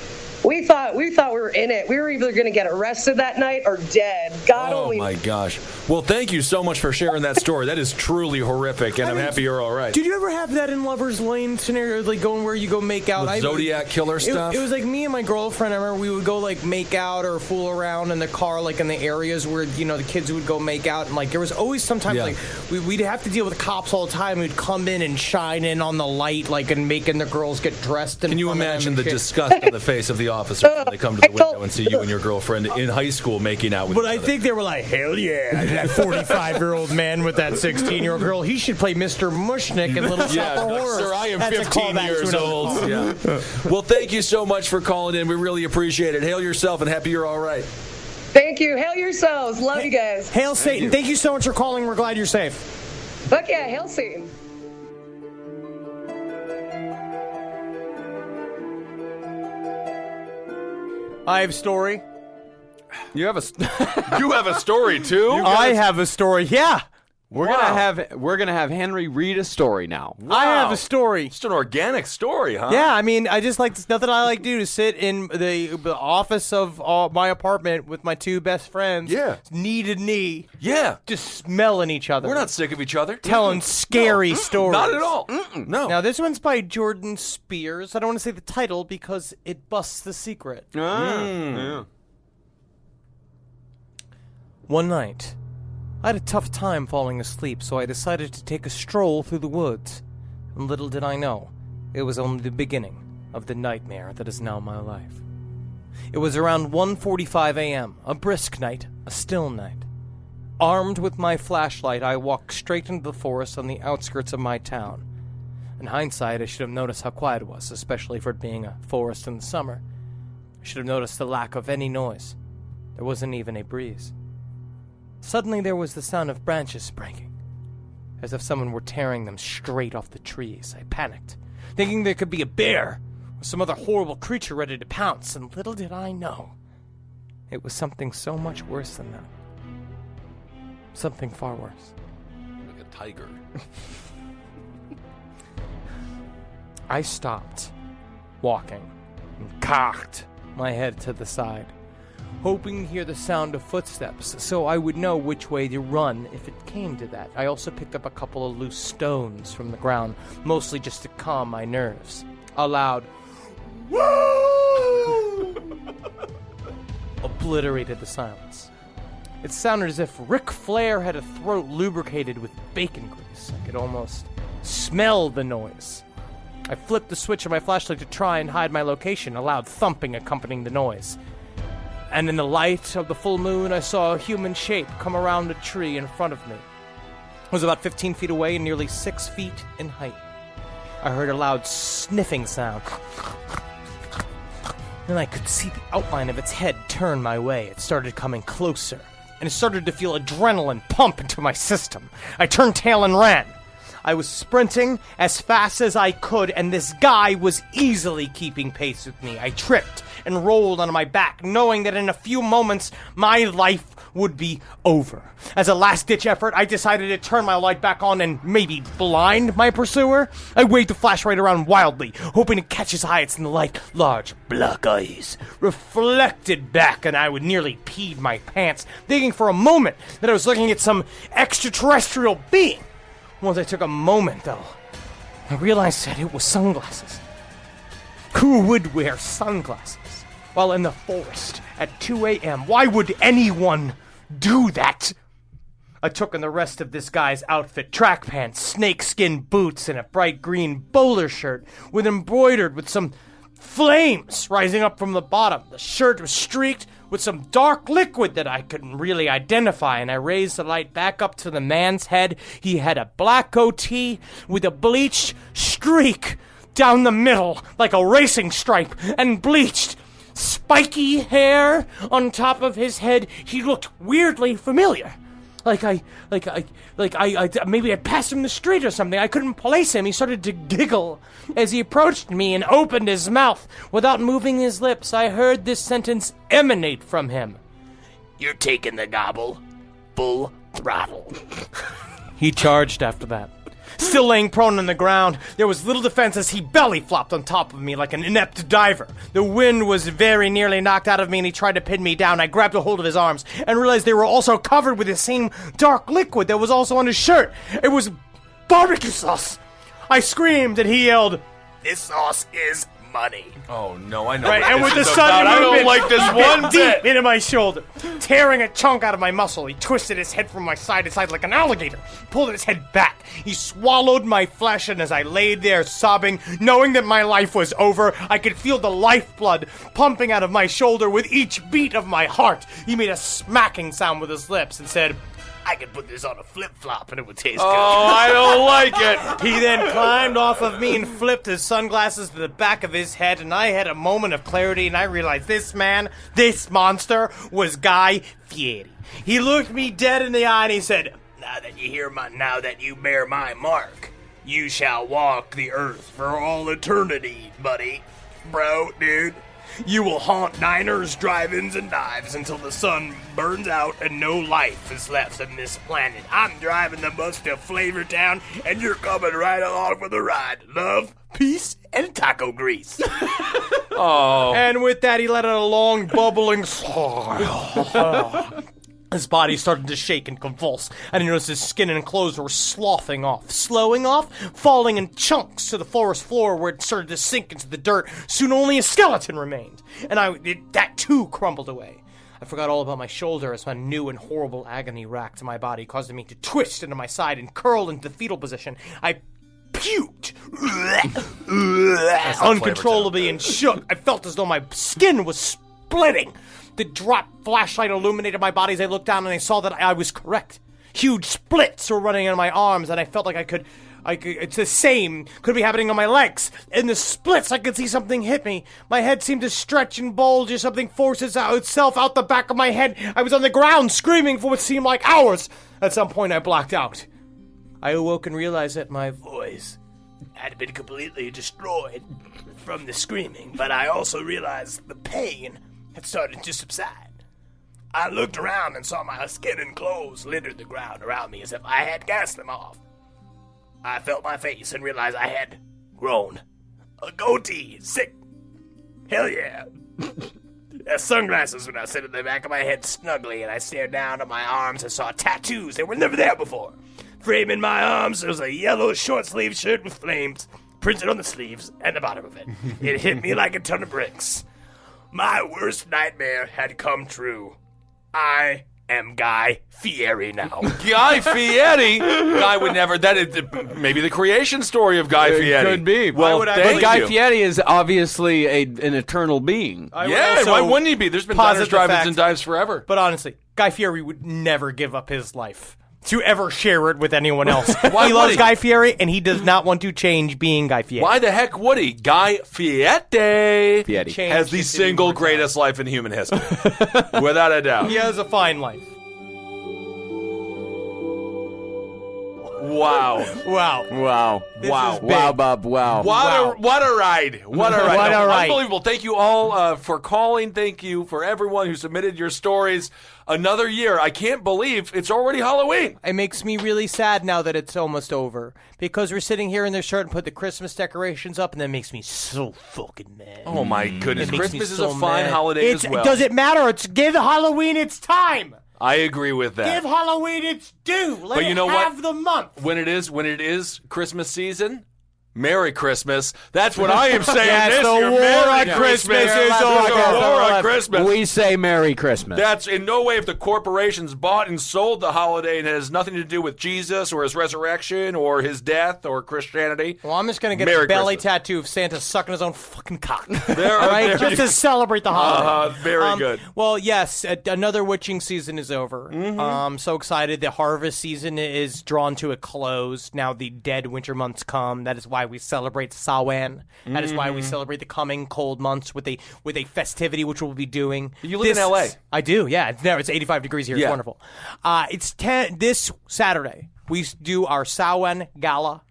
we thought we were in it. We were either going to get arrested that night or dead. God only. Oh my gosh. Well, thank you so much for sharing that story. That is truly horrific, and I'm happy you're all right. Did you ever have that in Lover's Lane scenario, like going where you go make out? With Zodiac killer stuff? It was like me and my girlfriend. I remember we would go like make out or fool around in the car, like in the areas where the kids would go make out, and like there was always sometimes like we'd have to deal with the cops all the time. We'd come in and shine in on the light, like and making the girls get dressed. Can you imagine the disgust on the face of the officer when they come to the window and see you and your girlfriend in high school making out with each other? I think they were like, hell yeah, that 45-year-old man with that 16-year-old girl, he should play Mr. Mushnick in Little Shop of Horrors. Sir, I am That's 15 years old. Yeah. Well, thank you so much for calling in. We really appreciate it. Hail yourself and happy you're all right. Thank you. Hail yourselves. Love you guys. Hail Satan. Thank you so much for calling. We're glad you're safe. Fuck yeah, hail Satan. I have a story. You have a story too? I have a story. Yeah. We're gonna have Henry read a story now. Wow. I have a story. Just an organic story, huh? Yeah, I mean, I just like nothing I like to do is sit in the office of my apartment with my two best friends. Yeah. Knee to knee. Yeah. Just smelling each other. We're not sick of each other. Telling scary stories. Not at all. No. Now, this one's by Jordan Spears. I don't want to say the title because it busts the secret. Yeah. One night, I had a tough time falling asleep, so I decided to take a stroll through the woods. And little did I know, it was only the beginning of the nightmare that is now my life. It was around 1:45 a.m., a brisk night, a still night. Armed with my flashlight, I walked straight into the forest on the outskirts of my town. In hindsight, I should have noticed how quiet it was, especially for it being a forest in the summer. I should have noticed the lack of any noise. There wasn't even a breeze. Suddenly there was the sound of branches breaking, as if someone were tearing them straight off the trees. I panicked, thinking there could be a bear or some other horrible creature ready to pounce, and little did I know, it was something so much worse than that. Something far worse. Like a tiger. I stopped walking and cocked my head to the side, hoping to hear the sound of footsteps so I would know which way to run if it came to that. I also picked up a couple of loose stones from the ground, mostly just to calm my nerves. A loud woo obliterated the silence. It sounded as if Ric Flair had a throat lubricated with bacon grease. I could almost smell the noise. I flipped the switch of my flashlight to try and hide my location, a loud thumping accompanying the noise. And in the light of the full moon, I saw a human shape come around a tree in front of me. It was about 15 feet away and nearly 6 feet in height. I heard a loud sniffing sound. Then I could see the outline of its head turn my way. It started coming closer, and I started to feel adrenaline pump into my system. I turned tail and ran. I was sprinting as fast as I could, and this guy was easily keeping pace with me. I tripped and rolled on my back, knowing that in a few moments, my life would be over. As a last-ditch effort, I decided to turn my light back on and maybe blind my pursuer. I waved the flashlight around wildly, hoping to catch his eyes in the light. Large black eyes reflected back, and I would nearly peed my pants, thinking for a moment that I was looking at some extraterrestrial being. Once I took a moment, though, I realized that it was sunglasses. Who would wear sunglasses while in the forest at 2 a.m.? Why would anyone do that? I took on the rest of this guy's outfit: track pants, snakeskin boots, and a bright green bowler shirt embroidered with some flames rising up from the bottom. The shirt was streaked with some dark liquid that I couldn't really identify, and I raised the light back up to the man's head. He had a black goatee with a bleached streak down the middle, like a racing stripe, and bleached, spiky hair on top of his head. He looked weirdly familiar. Like I maybe I passed him in the street or something. I couldn't place him. He started to giggle as he approached me and opened his mouth. Without moving his lips, I heard this sentence emanate from him. "You're taking the gobble. Full throttle." He charged after that. Still laying prone on the ground, there was little defense as he belly flopped on top of me like an inept diver. The wind was very nearly knocked out of me and he tried to pin me down. I grabbed a hold of his arms and realized they were also covered with the same dark liquid that was also on his shirt. It was barbecue sauce. I screamed and he yelled, "This sauce is money." Oh no, I know. Right, what and this with the is sudden about. I don't movement, like this he bit one deep bit. into my shoulder, tearing a chunk out of my muscle. He twisted his head from my side to side like an alligator, pulled his head back. He swallowed my flesh, and as I laid there sobbing, knowing that my life was over, I could feel the lifeblood pumping out of my shoulder with each beat of my heart. He made a smacking sound with his lips and said, "I could put this on a flip-flop and it would taste good." Oh, I don't like it. He then climbed off of me and flipped his sunglasses to the back of his head, and I had a moment of clarity, and I realized this man, this monster, was Guy Fieri. He looked me dead in the eye and he said, now that you bear my mark, you shall walk the earth for all eternity, buddy. Bro, dude. You will haunt diners, drive-ins, and dives until the sun burns out and no life is left on this planet. I'm driving the bus to Flavortown, and you're coming right along for the ride. Love, peace, and taco grease. Oh. And with that, he let out a long, bubbling His body started to shake and convulse, and I noticed his skin and clothes were slowing off, falling in chunks to the forest floor where it started to sink into the dirt. Soon only a skeleton remained, and that too crumbled away. I forgot all about my shoulder as my new and horrible agony racked my body, causing me to twist into my side and curl into the fetal position. I puked uncontrollably and shook. I felt as though my skin was splitting. The drop flashlight illuminated my body as I looked down and I saw that I was correct. Huge splits were running in my arms and I felt like I could, it's the same, could be happening on my legs. In the splits, I could see something hit me. My head seemed to stretch and bulge as something forces itself out the back of my head. I was on the ground screaming for what seemed like hours. At some point, I blacked out. I awoke and realized that my voice had been completely destroyed from the screaming, but I also realized the pain had started to subside. I looked around and saw my skin and clothes littered the ground around me as if I had gassed them off. I felt my face and realized I had grown a goatee. Sick. Hell yeah. Sunglasses when I sat in the back of my head snugly, and I stared down at my arms and saw tattoos that were never there before. Framing my arms, there was a yellow short-sleeved shirt with flames printed on the sleeves and the bottom of it. It hit me like a ton of bricks. My worst nightmare had come true. I am Guy Fieri now. Guy Fieri? Guy would never. That is maybe the creation story of Guy Fieri. Could be. Well, but Guy Fieri is obviously an eternal being. Yeah, why wouldn't he be? There's been diners, drive-ins, and dives forever. But honestly, Guy Fieri would never give up his life to ever share it with anyone else. Why he would loves he? Guy Fieri, and he does not want to change being Guy Fieri. Why the heck would he? Guy Fieri Changed has the it to single greatest life in human history. Without a doubt. He has a fine life. Wow. Wow. Wow. This Wow. is big. Wow, Bob. Wow. What a ride. What a ride. What a ride. Unbelievable. Thank you all for calling. Thank you for everyone who submitted your stories. Another year. I can't believe it's already Halloween. It makes me really sad now that it's almost over. Because we're sitting here in this shirt and put the Christmas decorations up, and that makes me so fucking mad. Oh, my goodness. It makes Christmas me is so a fine mad. holiday as well. Does it matter? Give Halloween its time. I agree with that. Give Halloween its due. Let But you know it what? have the month. When it is Christmas season, Merry Christmas. That's what I am saying Yes, this the year. war Merry on Christmas is The over. war on Christmas. We say Merry Christmas. That's in no way if the corporations bought and sold the holiday and it has nothing to do with Jesus or his resurrection or his death or Christianity. Well, I'm just going to get Merry a belly Christmas. tattoo of Santa sucking his own fucking cock. There, All right? there Just you to celebrate the holiday. Very good. Well, yes, another witching season is over. Mm-hmm. I'm so excited. The harvest season is drawn to a close. Now the dead winter months come. That is why we celebrate Samhain. That is why we celebrate the coming cold months with a festivity, which we'll be doing. You live in L.A. I do, yeah. It's 85 degrees here. Yeah. It's wonderful. It's this Saturday. We do our Samhain Gala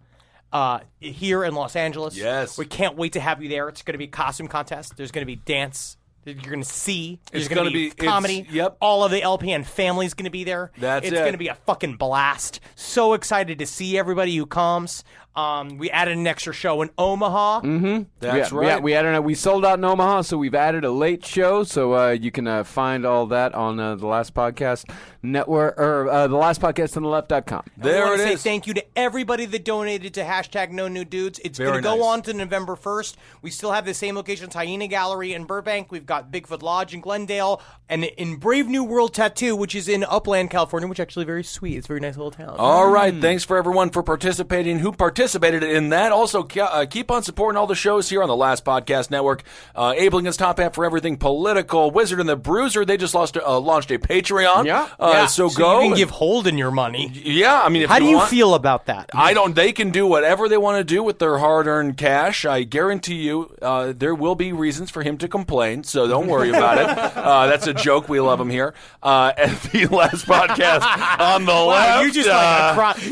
here in Los Angeles. Yes. We can't wait to have you there. It's going to be a costume contest. There's going to be dance. that you're going to see. There's It's going to gonna be be- comedy. it's- yep. All of the LPN family's going to be there. That's It's it. going to be a fucking blast. So excited to see everybody who comes. We added an extra show in Omaha. Mm-hmm. That's right. We sold out in Omaha, so we've added a late show. So you can find all that on the Last Podcast Network or thelastpodcastontheleft.com. There I want it to say is. thank you to everybody that donated to hashtag No New Dudes. It's Very going to go nice. on to November 1st. We still have the same locations, Hyena Gallery in Burbank. We've got Bigfoot Lodge in Glendale. And in Brave New World Tattoo, which is in Upland, California, which is actually very sweet. It's a very nice little town. All right. Thanks for everyone for participating. Who participated in that? Also, keep on supporting all the shows here on the Last Podcast Network. Ablington's top half for everything political. Wizard and the Bruiser, they just launched a Patreon. Yeah. So go. You can give Holden your money. Yeah. I mean, if How do you want, feel about that? They can do whatever they want to do with their hard-earned cash. I guarantee you there will be reasons for him to complain, so don't worry about it. That's a joke. We love him here. At the Last Podcast on the left. You just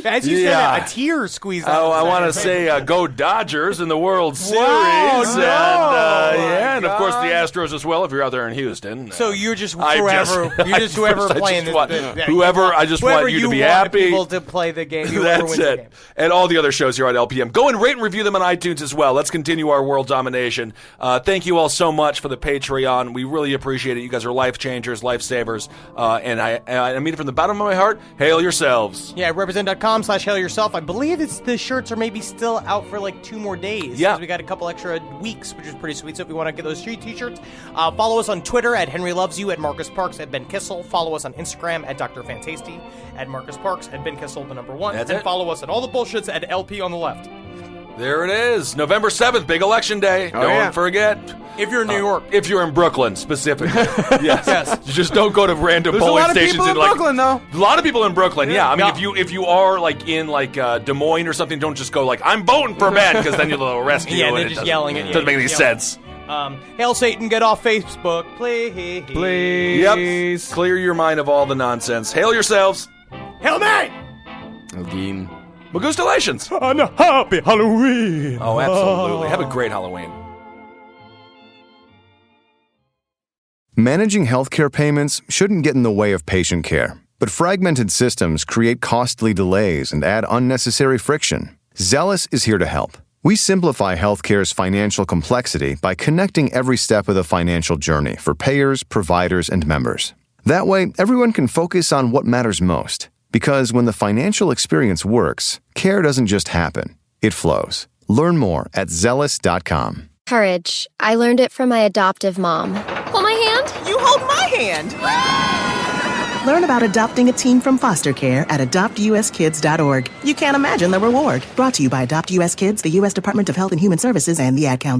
as you said that, a tear squeezed out. I want to say go Dodgers in the World Series. Wow, and of course the Astros as well if you're out there in Houston. So you're just whoever playing this. I just want you to be happy. People to play the game. That's it. The game. And all the other shows here on LPM. Go and rate and review them on iTunes as well. Let's continue our world domination. Thank you all so much for the Patreon. We really appreciate it. You guys are life changers, lifesavers. And I mean it from the bottom of my heart. Hail yourselves. Yeah, represent.com/hail yourself. I believe the shirts are maybe still out for like 2 more days. Yeah. 'Cause we got a couple extra weeks, which is pretty sweet. So if you want to get those t-shirts, follow us on Twitter at Henry Loves You, at Marcus Parks, at Ben Kissel. Follow us on Instagram at Dr. Fantasty, at Marcus Parks, at Ben Kissel, the number 1. That's and it. follow us at all the bullshits at LP on the left. There it is. November 7th, big election day. Don't forget. If you're in New York. If you're in Brooklyn, specifically. Yes. Just don't go to random There's a polling lot of stations. people in Brooklyn, though. A lot of people in Brooklyn, yeah. I mean, if you are like in Des Moines or something, don't just go like, I'm voting for Ben, because then you'll arrest you. Yeah, and they're it just doesn't- yelling at you. Doesn't make any sense. Hail Satan, get off Facebook, please. Yep. Clear your mind of all the nonsense. Hail yourselves. Hail me! Again. Magustalations. On a happy Halloween. Oh, absolutely. Have a great Halloween. Managing healthcare payments shouldn't get in the way of patient care, but fragmented systems create costly delays and add unnecessary friction. Zealous is here to help. We simplify healthcare's financial complexity by connecting every step of the financial journey for payers, providers, and members. That way, everyone can focus on what matters most. Because when the financial experience works, care doesn't just happen, it flows. Learn more at zealous.com. Courage. I learned it from my adoptive mom. Hold my hand? You hold my hand. Learn about adopting a teen from foster care at adoptuskids.org. You can't imagine the reward. Brought to you by Adopt US Kids, the U.S. Department of Health and Human Services, and the Ad Council.